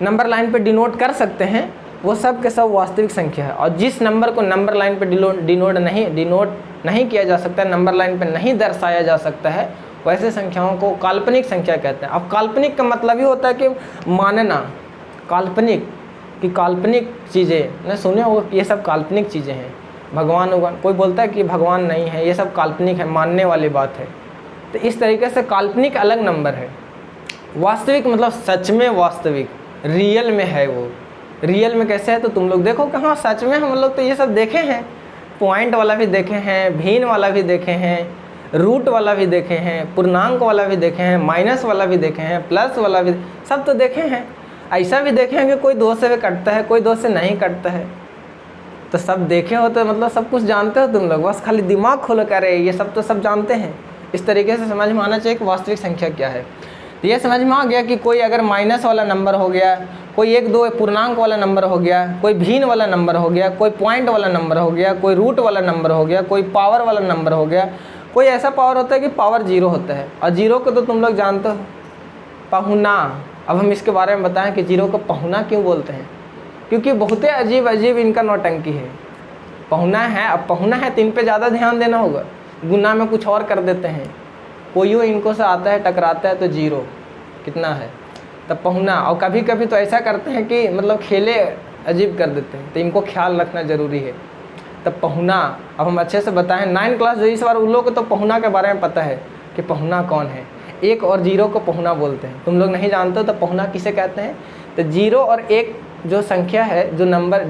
नंबर लाइन पे डिनोट कर सकते हैं, वो सब के सब वास्तविक संख्या है। और जिस नंबर को नंबर लाइन पे डिनोट नहीं किया जा सकता, नंबर लाइन पे नहीं दर्शाया जा सकता है, वैसे संख्याओं को काल्पनिक संख्या कहते हैं। अब काल्पनिक का मतलब ही होता है कि मानना, काल्पनिक कि काल्पनिक चीज़ें न सुने हो, ये सब काल्पनिक चीज़ें हैं। भगवान कोई बोलता है कि भगवान नहीं है, ये सब काल्पनिक है, मानने वाली बात है। तो इस तरीके से काल्पनिक अलग नंबर है, वास्तविक मतलब सच में वास्तविक, रियल में है। वो रियल में कैसे है तो तुम लोग देखो कि हाँ सच में हम लोग तो ये सब देखे हैं, पॉइंट वाला भी देखे हैं, भिन्न वाला भी देखे हैं, रूट वाला भी देखे हैं, पूर्णांक वाला भी देखे हैं, माइनस वाला भी देखे हैं, प्लस वाला भी, सब तो देखे हैं। ऐसा भी देखे हैं कि कोई 2 से भी कटता है, कोई 2 से नहीं कटता है। तो सब देखे हो तो मतलब सब कुछ जानते हो तुम लोग, बस खाली दिमाग खोल कर ये सब तो सब जानते हैं। इस तरीके से समझ में आना चाहिए कि वास्तविक संख्या क्या है। तो ये समझ में आ गया कि कोई अगर माइनस वाला नंबर हो गया, कोई 1-2 पूर्णांक वाला नंबर हो गया, कोई भिन्न वाला नंबर हो गया, कोई पॉइंट वाला नंबर हो गया, कोई रूट वाला नंबर हो गया, कोई पावर वाला नंबर हो गया। कोई ऐसा पावर होता है कि पावर 0 होता है, और 0 को तो तुम लोग जानते हो, पहुना। अब हम इसके बारे में बताएं कि 0 को पहुना क्यों बोलते हैं। क्योंकि बहुत अजीब अजीब इनका नौटंकी है। पहुना है, अब पहुना है तो इन पे ज़्यादा ध्यान देना होगा, गुना में कुछ और कर देते हैं। कोई इनको से आता है टकराता है तो जीरो कितना है तब पहुना। और कभी कभी तो ऐसा करते हैं कि मतलब खेले अजीब कर देते हैं, तो इनको ख्याल रखना ज़रूरी है। तब पहुना अब हम अच्छे से बताएं, 9 क्लास जो इस बार उन लोगों को तो पहुना के बारे में पता है कि पहुना कौन है। 1 और 0 को पहुना बोलते हैं। तुम लोग नहीं जानते हो तो पहुना किसे कहते हैं? तो 0 और 1 जो संख्या है, जो नंबर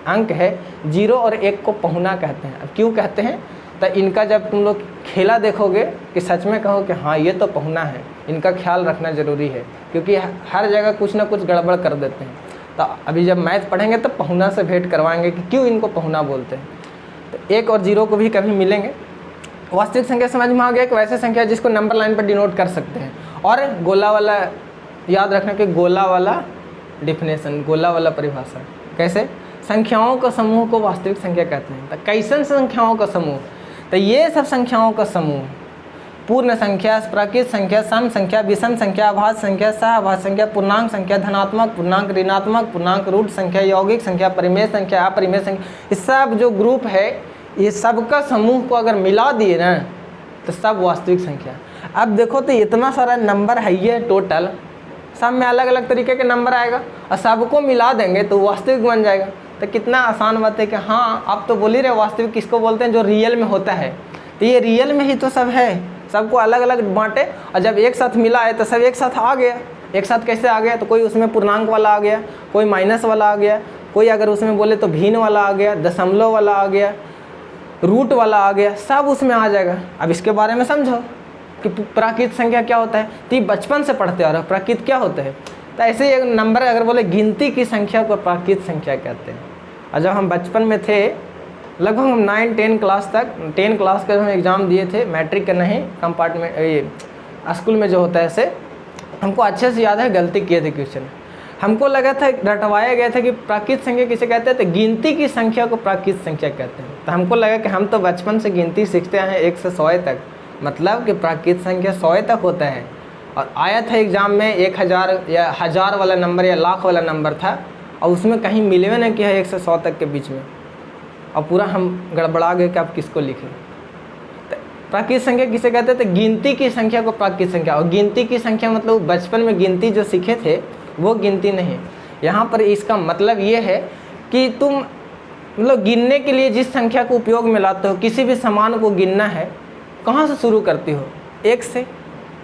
अंक है, 0 और 1 को पहुना कहते हैं। अब क्यों कहते हैं? तो इनका जब तुम लोग खेला देखोगे कि सच में कहो कि हाँ ये तो पहुना है, इनका ख्याल रखना ज़रूरी है, क्योंकि हर जगह कुछ ना कुछ गड़बड़ कर देते हैं। तो अभी जब मैथ पढ़ेंगे तो पहुना से भेंट करवाएंगे कि क्यों इनको पहुना बोलते हैं। तो 1 और 0 को भी कभी मिलेंगे। वास्तविक संख्या समझ में आ गया, एक वैसे संख्या जिसको नंबर लाइन पर डिनोट कर सकते हैं। और गोला वाला याद रखना कि गोला वाला डिफिनेशन, गोला वाला परिभाषा कैसे? संख्याओं का समूह को वास्तविक संख्या कहते हैं। तो कैसन संख्याओं का समूह? तो ये सब संख्याओं का समूह, पूर्ण संख्या, प्राकृत संख्या, सम संख्या, विषम संख्या, अभाज्य संख्या, सहअभाज्य संख्या, पूर्णांक संख्या, धनात्मक, पूर्णांक, ऋणात्मक, पूर्णांक, रूट संख्या, यौगिक संख्या, परिमेय संख्या, अपरिमेय संख्या, ये सब जो ग्रुप है, ये सबका समूह को अगर मिला दिए ना तो सब वास्तविक संख्या। अब देखो तो इतना सारा नंबर है ये टोटल, सब में अलग अलग तरीके के नंबर आएगा और सबको मिला देंगे तो वास्तविक बन जाएगा। तो कितना आसान बात है कि हाँ आप तो बोल ही रहे वास्तविक किसको बोलते हैं? जो रियल में होता है। तो ये रियल में ही तो सब है, सबको अलग अलग बांटे और जब एक साथ मिला है तो सब एक साथ आ गया। एक साथ कैसे आ गया? तो कोई उसमें पूर्णांक वाला आ गया, कोई माइनस वाला आ गया, कोई अगर उसमें बोले तो भिन्न वाला आ गया, दशमलव वाला आ गया, रूट वाला आ गया, सब उसमें आ जाएगा। अब इसके बारे में समझो कि प्राकृत संख्या क्या होता है। तो ये बचपन से पढ़ते आ रहे हो प्राकृत क्या होता है। तो ऐसे एक नंबर अगर बोले गिनती की संख्या को प्राकृत संख्या कहते हैं। और जब हम बचपन में थे, लगभग हम 9-10 क्लास तक, 10 क्लास का हम एग्ज़ाम दिए थे, मैट्रिक का नहीं, कंपार्टमेंट ये स्कूल में जो होता है ऐसे, हमको अच्छे से याद है गलती किए थे क्वेश्चन। हमको लगा था, रटवाया गया था कि प्राकृत संख्या किसे कहते हैं? तो गिनती की संख्या को प्राकृत संख्या कहते हैं। तो हमको लगा कि हम तो बचपन से गिनती सीखते हैं 1 से 100 तक, मतलब कि प्राकृत संख्या 100 तक होता है। और आया था एग्ज़ाम में 1000 या 1000 वाला नंबर या लाख वाला नंबर था, और उसमें कहीं मिले नहीं किया 1 से 100 तक के बीच में, और पूरा हम गड़बड़ा गए कि आप किसको लिखें। तो प्राकृत संख्या किसे कहते हैं? तो गिनती की संख्या को प्राकृत संख्या। और गिनती की संख्या मतलब बचपन में गिनती जो सीखे थे वो गिनती नहीं। यहाँ पर इसका मतलब ये है कि तुम मतलब गिनने के लिए जिस संख्या को उपयोग में लाते हो, किसी भी सामान को गिनना है, कहाँ से शुरू करती हो? 1 से।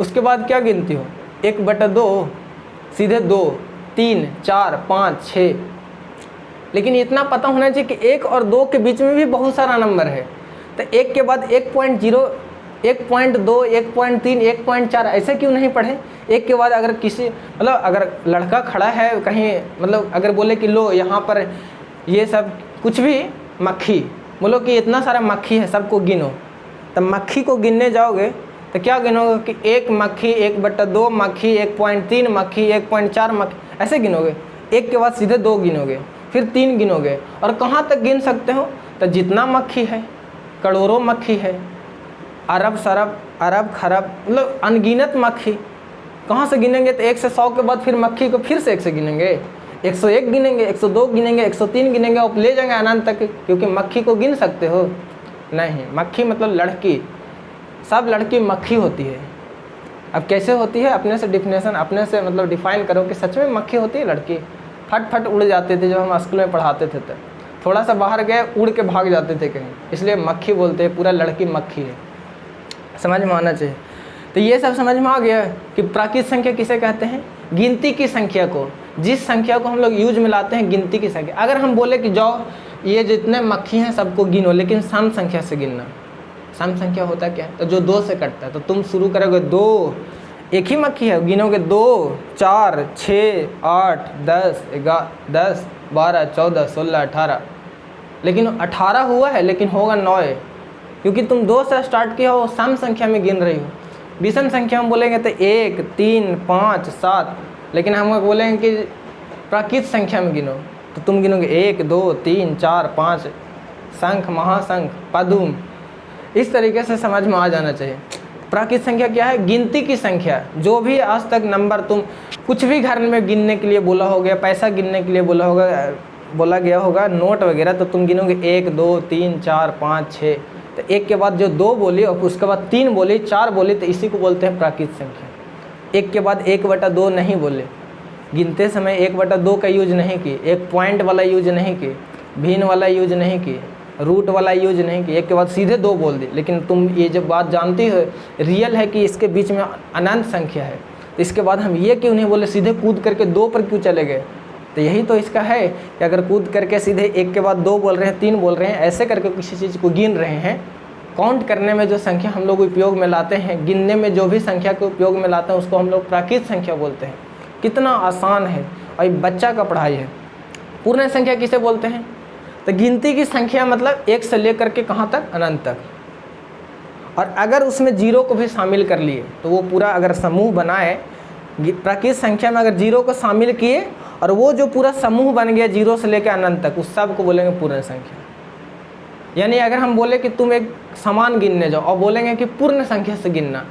उसके बाद क्या गिनती हो? 1/2, सीधे 2, 3, 4, 5, 6। लेकिन इतना पता होना चाहिए कि 1 और 2 के बीच में भी बहुत सारा नंबर है। तो 1 के बाद 1.0, 1.2, 1.3, 1.4 ऐसे क्यों नहीं पढ़े? 1 के बाद अगर किसी मतलब अगर लड़का खड़ा है कहीं, मतलब अगर बोले कि लो यहाँ पर ये सब कुछ भी मक्खी, बोलो कि इतना सारा मक्खी है, सबको गिनो। तो मक्खी को गिनने जाओगे तो क्या गिनोगे कि 1 मक्खी, 1/2 मक्खी, 1.3 मक्खी, 1.4 मक्खी, ऐसे गिनोगे। 1 के बाद सीधे 2 गिनोगे, फिर 3 गिनोगे, और कहाँ तक गिन सकते हो? तो जितना मक्खी है, करोड़ों मक्खी है, अरब सरब, अरब खरब, मतलब अनगिनत मक्खी। कहाँ से गिनेंगे? तो 1 से 100 के बाद फिर मक्खी को फिर से 1 से गिनेंगे, 101 गिनेंगे, 102 गिनेंगे, 103 गिनेंगे, और ले जाएंगे अनंत तक, क्योंकि मक्खी को गिन सकते हो नहीं। मक्खी मतलब लड़की, सब लड़की मक्खी होती है। अब कैसे होती है? अपने से डिफिनेशन, अपने से मतलब डिफाइन करो कि सच में मक्खी होती है लड़की। फट फट उड़ जाते थे जब हम स्कूल में पढ़ाते थे, तो थोड़ा सा बाहर गए उड़ के भाग जाते थे कहीं, इसलिए मक्खी बोलते हैं। पूरा लड़की मक्खी है, समझ में आना चाहिए। तो ये सब समझ में आ गया कि प्राकृत संख्या किसे कहते हैं? गिनती की संख्या को, जिस संख्या को हम लोग यूज में लाते हैं गिनती की संख्या। अगर हम बोले कि जाओ ये जितने मक्खी हैं सबको गिनो, लेकिन सम संख्या से गिनना। सम संख्या होता क्या है? तो जो 2 से कटता है, तो तुम शुरू करोगे 2, एक ही मक्खी है, गिनोगे 2, 4, 6, 8, 10, 11, 12, 14, 16, 18। लेकिन 18 हुआ है, लेकिन होगा 9, क्योंकि तुम 2 से स्टार्ट किया हो, सम संख्या में गिन रही हो। विषम संख्या में बोलेंगे तो 1, 3, 5, 7, लेकिन हम बोलेंगे कि प्राकृत संख्या में गिनो, तो तुम गिनोगे 1, 2, 3, 4, 5, शंख, महाशंख, पद्म। इस तरीके से समझ में आ जाना चाहिए। प्राकृत संख्या क्या है? गिनती की संख्या। जो भी आज तक नंबर तुम कुछ भी घर में गिनने के लिए बोला हो गया, पैसा गिनने के लिए बोला गया होगा, नोट वगैरह, तो तुम गिनोगे 1 2 3 4 5 6। तो एक के बाद जो 2 बोली और उसके बाद 3 बोली, 4 बोली, तो इसी को बोलते हैं प्राकृत संख्या। एक के बाद 1/2 नहीं बोले, गिनते समय 1/2 का यूज नहीं की, एक पॉइंट वाला यूज नहीं की, भिन्न वाला यूज नहीं की, रूट वाला यूज नहीं की, एक के बाद सीधे 2 बोल दी। लेकिन तुम ये जब बात जानती हो रियल है कि इसके बीच में अनंत संख्या है, तो इसके बाद हम ये क्यों नहीं बोले, सीधे कूद करके 2 पर क्यों चले गए? तो यही तो इसका है कि अगर कूद करके सीधे 1 के बाद 2 बोल रहे हैं, 3 बोल रहे हैं, ऐसे करके किसी चीज़ को गिन रहे हैं। काउंट करने में जो संख्या हम लोग उपयोग में लाते हैं, गिनने में जो भी संख्या को उपयोग में लाते हैं, उसको हम लोग प्राकृत संख्या बोलते हैं। कितना आसान है और ये बच्चा का पढ़ाई है। पूर्ण संख्या किसे बोलते हैं? तो गिनती की संख्या मतलब 1 से लेकर के कहाँ तक? अनंत तक। और अगर उसमें 0 को भी शामिल कर लिए तो वो पूरा अगर समूह बनाए, प्राकृत संख्या में अगर 0 को शामिल किए और वो जो पूरा समूह बन गया 0 से लेकर अनंत तक, उस सब को बोलेंगे पूर्ण संख्या। यानी अगर हम बोले कि तुम एक समान गिनने जाओ और बोलेंगे कि पूर्ण संख्या से गिनना,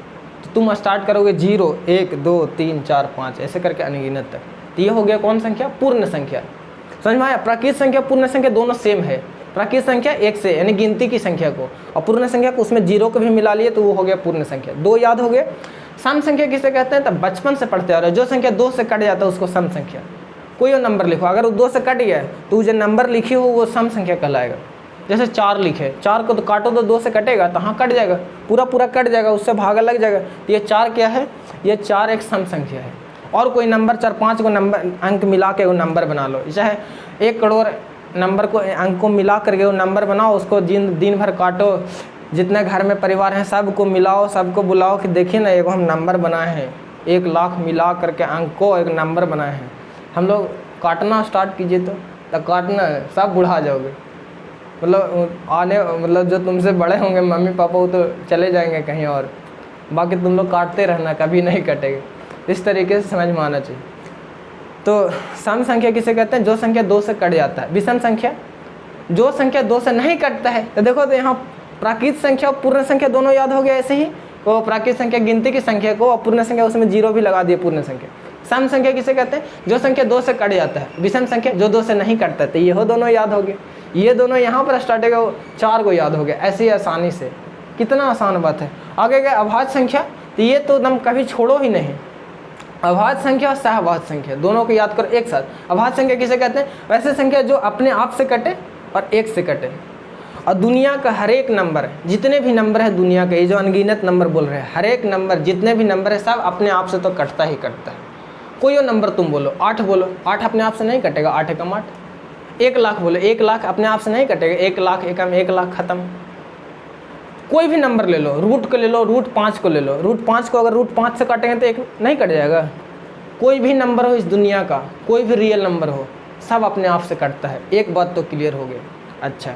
तो तुम स्टार्ट करोगे 0 1 2 3 4 5 ऐसे करके अनगिनत तक। तो ये हो गया कौन संख्या? पूर्ण संख्या। समझ में आया? प्राकृत संख्या पूर्ण संख्या दोनों सेम है। प्राकृत संख्या 1 से यानी गिनती की संख्या को, और पूर्ण संख्या को उसमें 0 को भी मिला लिए तो वो हो गया पूर्ण संख्या। 2 याद हो गए। सम संख्या किसे कहते हैं? तो बचपन से पढ़ते आ रहे, जो संख्या 2 से कट जाता है उसको सम संख्या। कोई नंबर लिखो, अगर वो 2 से कट गया तो जो नंबर लिखी हो वो सम संख्या कहलाएगा। जैसे 4 लिखे, 4 को तो काटो तो 2 से कटेगा, तो हाँ कट जाएगा, पूरा कट जाएगा, उससे भागा लग जाएगा। तो ये 4 क्या है? ये 4 एक सम संख्या है। और कोई नंबर 4 5 को नंबर अंक मिला के वो नंबर बना लो, चाहे 1 करोड़ नंबर को अंक को मिला करके वो नंबर बनाओ, उसको दिन भर काटो, जितने घर में परिवार हैं सबको मिलाओ, सबको बुलाओ कि देखिए ना एगो हम नंबर बनाए हैं, 1 लाख मिला करके अंक को एक नंबर बनाए हैं। हम लोग काटना स्टार्ट कीजिए तो काटना है, सब बुढ़ा जाओगे। मतलब जो तुमसे बड़े होंगे मम्मी पापा, वो तो चले जाएंगे कहीं और, बाकी तुम लोग काटते रहना, कभी नहीं कटेगा। इस तरीके से समझ में आना चाहिए। तो सम संख्या किसे कहते हैं? जो संख्या 2 से कट जाता है। विषम संख्या, जो संख्या 2 से नहीं कटता है। तो देखो तो यहाँ प्राकृत संख्या और पूर्ण संख्या दोनों याद हो गया। ऐसे ही तो प्राकृत संख्या गिनती की संख्या को और पूर्ण संख्या उसमें 0 भी लगा दिए, पूर्ण संख्या। सम संख्या किसे कहते हैं? जो संख्या 2 से कट जाता है। विषम संख्या जो 2 से नहीं कटता है। तो ये हो दोनों याद हो गए। ये दोनों यहाँ पर स्टार्ट होगा, 4 को याद हो गया ऐसे ही आसानी से। कितना आसान बात है। आगे गया अभाज्य संख्या, तो ये तो एकदम कभी छोड़ो ही नहीं। अभाज्य संख्या और सहअभाज्य संख्या दोनों को याद करो एक साथ। अभाज्य संख्या किसे कहते हैं? वैसे संख्या जो अपने आप से कटे और 1 से कटे। और दुनिया का हर एक नंबर, जितने भी नंबर है दुनिया के, ये जो अनगिनत नंबर बोल रहे हैं, हर एक नंबर जितने भी नंबर है सब अपने आप से तो कटता ही कटता है। कोई और नंबर तुम बोलो, 8 बोलो, 8 अपने आप से नहीं कटेगा, 8 एकम 8। 1 लाख बोलो, 1 लाख अपने आप से नहीं कटेगा, 1 लाख एकम 1 लाख खत्म। कोई भी नंबर ले लो, रूट को ले लो, रूट 5 को ले लो, रूट 5 को अगर रूट 5 से काटेंगे तो 1 नहीं कट जाएगा। कोई भी नंबर हो इस दुनिया का, कोई भी रियल नंबर हो, सब अपने आप से कटता है। एक बात तो क्लियर हो गई। अच्छा,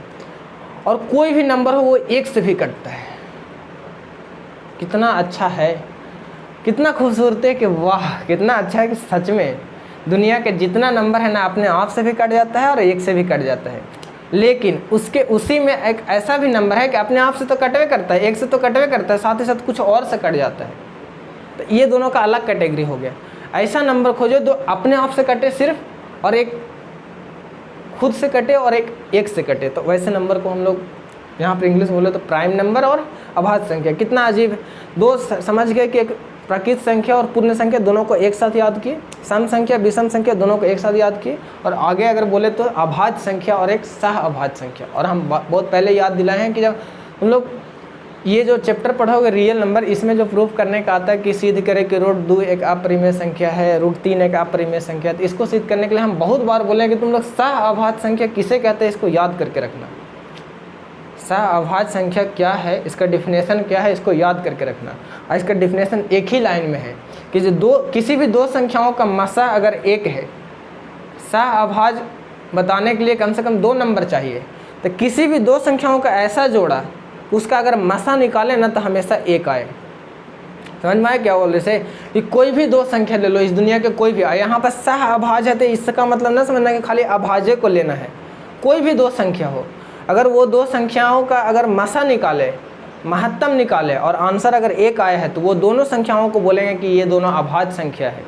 और कोई भी नंबर हो वो 1 से भी कटता है। कितना अच्छा है, कितना खूबसूरत है कि वाह, कितना अच्छा है कि सच में दुनिया के जितना नंबर है ना अपने आप से भी कट जाता है और 1 से भी कट जाता है। लेकिन उसी में एक ऐसा भी नंबर है कि अपने आप से तो कटवे करता है, 1 से तो कटवे करता है, साथ ही साथ कुछ और से कट जाता है। तो ये दोनों का अलग कैटेगरी हो गया। ऐसा नंबर खोजो जो अपने आप से कटे सिर्फ, और एक खुद से कटे और एक से कटे। तो वैसे नंबर को हम लोग यहाँ पर इंग्लिश बोले तो प्राइम नंबर और अभाज्य संख्या। कितना अजीब है। 2 समझ गए कि एक प्राकृत संख्या और पूर्ण संख्या दोनों को एक साथ याद किए, सम संख्या विषम संख्या दोनों को एक साथ याद किए, और आगे अगर बोले तो अभाज्य संख्या और एक सहअभाज्य संख्या। और हम बहुत पहले याद दिलाए हैं कि जब हम लोग ये जो चैप्टर पढ़ोगे रियल नंबर, इसमें जो प्रूफ करने का आता है कि सिद्ध करे कि √2 एक अपरिमेय संख्या है, √3 एक अपरिमेय संख्या है, तो इसको सिद्ध करने के लिए हम बहुत बार बोले कि तुम लोग सहअभाज्य संख्या किसे कहते हैं, इसको याद करके रखना। सहअभाज्य संख्या क्या है, इसका डिफिनेशन क्या है, इसको याद करके रखना। और इसका डिफिनेशन एक ही लाइन में है कि जो किसी भी 2 संख्याओं का मसा अगर 1 है, सहअभाज्य बताने के लिए कम से कम 2 नंबर चाहिए। तो किसी भी 2 संख्याओं का ऐसा जोड़ा, उसका अगर मसा निकाले ना तो हमेशा 1 आए। समझ में आए क्या बोल रहे से? कि कोई भी 2 संख्या ले लो इस दुनिया के, कोई भी आए, यहाँ पर सहअभाज्य है तो इसका मतलब ना समझना कि खाली अभाज्य को लेना है। कोई भी 2 संख्या हो, अगर वो 2 संख्याओं का अगर मसा निकाले महत्तम निकाले और आंसर अगर 1 आया है तो वो दोनों संख्याओं को बोलेंगे कि ये दोनों अभाज्य संख्या है।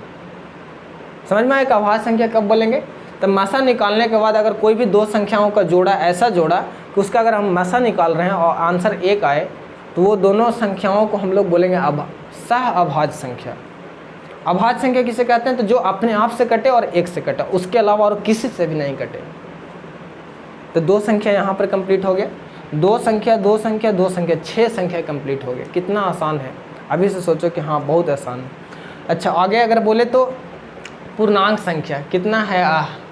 समझ में आया कि अभाज्य संख्या कब बोलेंगे? तो मसा निकालने के बाद अगर कोई भी दो संख्याओं का जोड़ा ऐसा जोड़ा कि उसका अगर हम मसा निकाल रहे हैं और आंसर 1 आए तो वो दोनों संख्याओं को हम लोग बोलेंगे सह अभाज्य संख्या। अभाज्य संख्या किसे कहते हैं? तो जो अपने आप से कटे और 1 से कटे, उसके अलावा और किसी से भी नहीं कटे। तो 2 संख्या यहाँ पर कंप्लीट हो गया, 2 संख्या 2 संख्या 2 संख्या 6 संख्या कंप्लीट हो गया। कितना आसान है, अभी से सोचो कि हाँ बहुत आसान है। अच्छा आगे अगर बोले तो पूर्णांक संख्या कितना है?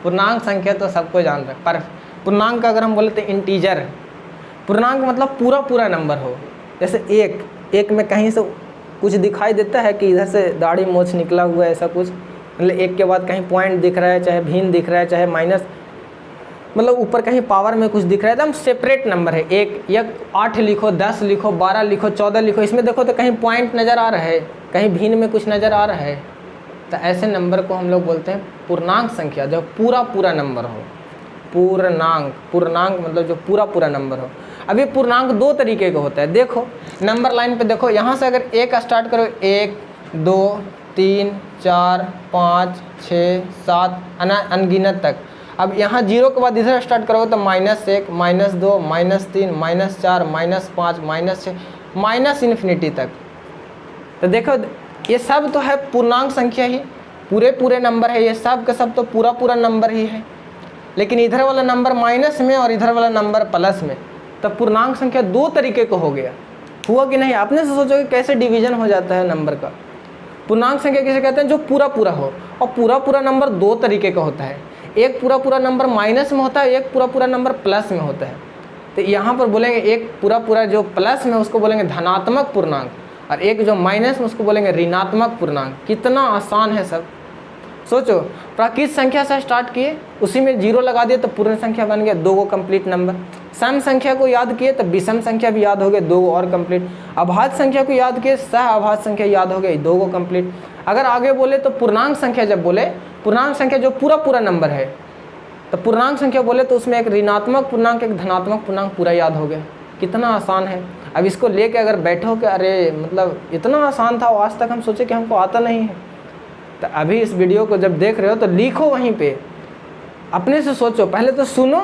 पूर्णांक संख्या तो सबको जान रहे हैं, पर पूर्णांक का अगर हम बोले तो इंटीजर। पूर्णांक मतलब पूरा नंबर हो। जैसे एक में कहीं से कुछ दिखाई देता है कि इधर से दाढ़ी मूंछ निकला हुआ है, ऐसा कुछ, मतलब 1 के बाद कहीं पॉइंट दिख रहा है, चाहे भिन्न दिख रहा है, चाहे माइनस, मतलब ऊपर कहीं पावर में कुछ दिख रहा है, एकदम सेपरेट नंबर है। 1 या 8 लिखो, 10 लिखो, 12 लिखो, 14 लिखो, इसमें देखो तो कहीं पॉइंट नज़र आ रहा है, कहीं भिन्न में कुछ नज़र आ रहा है, तो ऐसे नंबर को हम लोग बोलते हैं पूर्णांक संख्या, जो पूरा नंबर हो। पूर्णांक मतलब जो पूरा नंबर हो। अब ये पूर्णांक 2 तरीके का होता है। देखो नंबर लाइन पे देखो, यहाँ से अगर 1 स्टार्ट करो, 1 2 3 4 5 6 7 अनगिनत तक। अब यहाँ 0 के बाद इधर स्टार्ट करोगे तो -1 -2 -3 -4 -5 -6 माइनस इन्फिनिटी तक। तो देखो ये सब तो है पूर्णांक संख्या ही, पूरे नंबर है, ये सब का सब तो पूरा नंबर ही है। लेकिन इधर वाला नंबर माइनस में और इधर वाला नंबर प्लस में, तब पूर्णांक संख्या 2 तरीके का हो गया। हुआ कि नहीं? आपने से सोचो कि कैसे डिवीजन हो जाता है नंबर का। पूर्णांक संख्या किसे कहते हैं? जो पूरा हो, और पूरा नंबर 2 तरीके का होता है। एक पूरा नंबर माइनस में होता है, एक पूरा नंबर प्लस में होता है। तो यहाँ पर बोलेंगे एक पूरा जो प्लस में उसको बोलेंगे धनात्मक पूर्णांक, और एक जो माइनस में उसको बोलेंगे ऋणात्मक पूर्णांक। कितना आसान है सब। सोचो प्राकृत संख्या से स्टार्ट किए, उसी में 0 लगा दिए तो पूर्ण संख्या बन गया, 2 को कंप्लीट नंबर। सम संख्या को याद किए तो विषम संख्या भी याद हो गए, 2 और कंप्लीट। अभाज्य संख्या को याद किए, सह अभाज्य संख्या याद हो गई, 2 को कंप्लीट। अगर आगे बोले तो पूर्णांक संख्या, जब बोले पूर्णांक संख्या जो पूरा नंबर है, तो पूर्णांक संख्या बोले तो उसमें एक ऋणात्मक पूर्णांक एक धनात्मक पूर्णांक पूरा याद हो गया। कितना आसान है। अब इसको लेके अगर बैठो कि अरे मतलब इतना आसान था, आज तक हम सोचे कि हमको आता नहीं है, तो अभी इस वीडियो को जब देख रहे हो तो लिखो वहीं पे, अपने से सोचो, पहले तो सुनो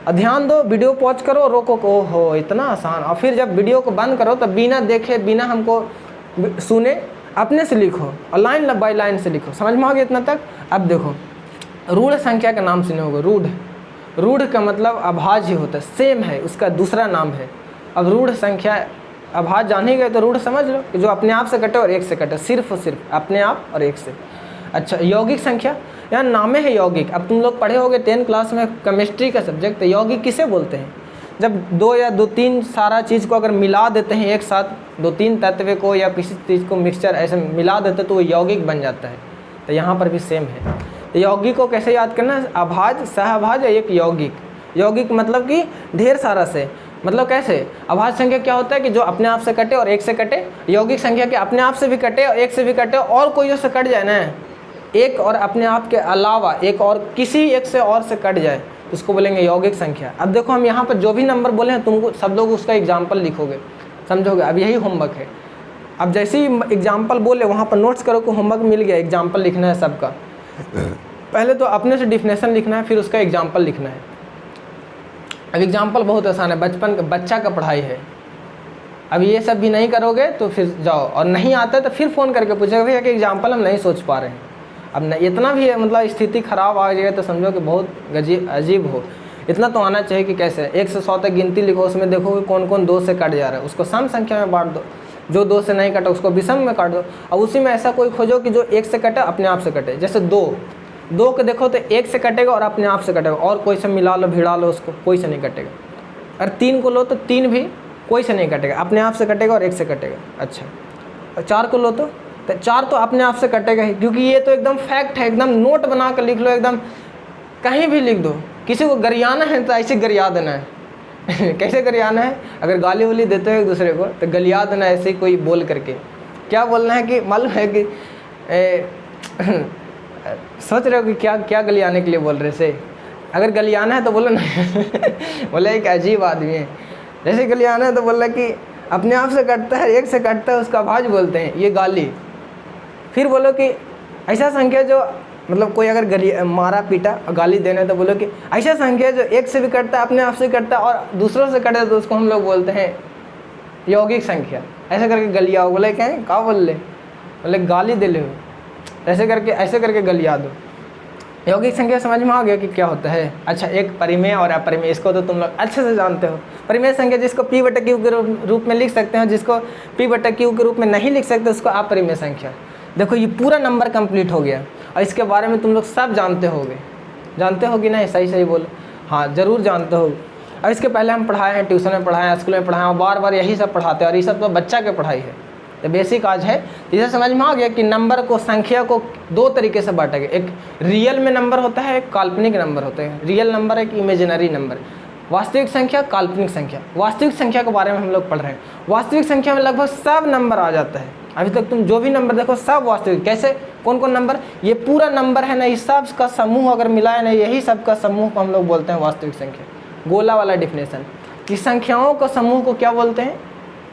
और ध्यान दो, वीडियो पॉज करो, रोको को ओहो इतना आसान, और फिर जब वीडियो को बंद करो तो बिना देखे बिना हमको सुने अपने से लिखो, और लाइन बाई लाइन से लिखो। समझ में आ गया इतना तक? अब देखो रूढ़ संख्या का नाम सुने होगा। रूढ़ का मतलब अभाज्य ही होता है, सेम है, उसका दूसरा नाम है। अब रूढ़ संख्या अभाज्य जान ही गए तो रूढ़ समझ लो कि जो अपने आप से कटे और 1 से कटे, सिर्फ और सिर्फ अपने आप और 1 से। अच्छा यौगिक संख्या, यहाँ नामे है यौगिक। अब तुम लोग पढ़े होगे 10th क्लास में केमिस्ट्री का सब्जेक्ट, तो यौगिक किसे बोलते हैं? जब 2 या 2-3 सारा चीज़ को अगर मिला देते हैं एक साथ, 2-3 तत्व को या किसी चीज़ को मिक्सचर ऐसे मिला देते तो वो यौगिक बन जाता है। तो यहाँ पर भी सेम है। तो यौगिक को कैसे याद करना है? अभाज्य, सहअभाज्य, एक यौगिक। यौगिक मतलब कि ढेर सारा से, मतलब कैसे? अभाज्य संख्या क्या होता है कि जो अपने आप से कटे और 1 से कटे। यौगिक संख्या के अपने आप से भी कटे और 1 से भी कटे, और कोई जो से कट जाए ना, एक और अपने आप के अलावा एक और किसी एक से और से कट जाए, उसको बोलेंगे यौगिक संख्या। अब देखो हम यहाँ पर जो भी नंबर बोले हैं, तुमको सब लोग उसका एग्जाम्पल लिखोगे, समझोगे? अब यही होमवर्क है। अब जैसे ही एग्जाम्पल बोले वहाँ पर नोट्स करो कि होमवर्क मिल गया, एग्जाम्पल लिखना है सबका। पहले तो अपने से डिफिनेशन लिखना है, फिर उसका एग्जाम्पल लिखना है। अब एग्जाम्पल बहुत आसान है, बच्चा का पढ़ाई है। अब ये सब भी नहीं करोगे तो फिर जाओ, और नहीं आता तो फिर फ़ोन करके पूछेगा भैया कि एग्जाम्पल हम नहीं सोच पा रहे हैं। अब न इतना भी मतलब स्थिति ख़राब आ जाए तो समझो कि बहुत अजीब हो। इतना तो आना चाहिए कि कैसे 1 से 100 तक गिनती लिखो, उसमें देखो कि कौन कौन 2 से कट जा रहा है, उसको सम संख्या में बांट दो। जो 2 से नहीं कटा उसको विषम में काट दो, और उसी में ऐसा कोई खोजो कि जो 1 से कटे अपने आप से कटे। जैसे 2 को देखो तो 1 से कटेगा और अपने आप से कटेगा, और कोई से मिला लो भिड़ा लो उसको, कोई से नहीं कटेगा। और 3 को लो तो 3 भी कोई से नहीं कटेगा, अपने आप से कटेगा और 1 से कटेगा। अच्छा, और 4 को लो तो 4 तो अपने आप से कटेगा ही, क्योंकि ये तो एकदम फैक्ट है। एकदम नोट बना कर लिख लो, एकदम कहीं भी लिख दो। किसी को गरियाना है तो ऐसे गरिया देना है। कैसे गरियाना है? अगर गाली वाली देते हो एक दूसरे को तो गलिया देना, ऐसे ही कोई बोल करके। क्या बोलना है कि मालूम है कि सोच रहे हो कि क्या गलियाने के लिए बोल रहे से? अगर गलियाना है तो बोलो ना। बोले एक अजीब आदमी है। जैसे गलियाना है तो बोल रहा कि अपने आप से कटता है, एक से कटता है, उसका भाज्य बोलते हैं, ये गाली। फिर बोलो कि ऐसा संख्या जो मतलब कोई अगर गली मारा पीटा और गाली देने तो बोलो कि ऐसा संख्या जो एक से भी कटता है, अपने आप से कटता है और दूसरों से कटता है, तो उसको हम लोग बोलते हैं यौगिक संख्या। ऐसे करके गलिया बोले क्या है, क्या बोल ले, बोले गाली दे ले हो, ऐसे करके गलिया दो। यौगिक संख्या समझ में आ गया कि क्या होता है। अच्छा, एक परिमेय और अपरिमेय, इसको तो तुम लोग अच्छे से जानते हो। परिमेय संख्या जिसको P/Q के रूप में लिख सकते हो, जिसको P/Q के रूप में नहीं लिख सकते उसको अपरिमेय संख्या। देखो ये पूरा नंबर कंप्लीट हो गया और इसके बारे में तुम लोग सब जानते होगे ना, सही सही बोलो, हाँ ज़रूर जानते हो। और इसके पहले हम पढ़ाए हैं, ट्यूशन में पढ़ाए हैं, स्कूल में पढ़ाए हैं, और बार बार यही सब पढ़ाते हैं, और ये सब तो बच्चा के पढ़ाई है, तो बेसिक आज है। इसे समझ में आ गया कि नंबर को, संख्या को दो तरीके से बांटा गया, एक रियल में नंबर होता है, एक काल्पनिक नंबर होता है। रियल नंबर एक इमेजिनरी नंबर, वास्तविक संख्या, काल्पनिक संख्या। वास्तविक संख्या के बारे में हम लोग पढ़ रहे हैं। वास्तविक संख्या में लगभग सब नंबर आ जाता है। अभी तक तुम जो भी नंबर देखो सब वास्तविक। कैसे, कौन कौन नंबर, ये पूरा नंबर है ना, इस सब का समूह अगर मिला है ना, यही सब का समूह को हम लोग बोलते हैं वास्तविक संख्या। गोला वाला डिफिनेशन कि संख्याओं को समूह को क्या बोलते हैं,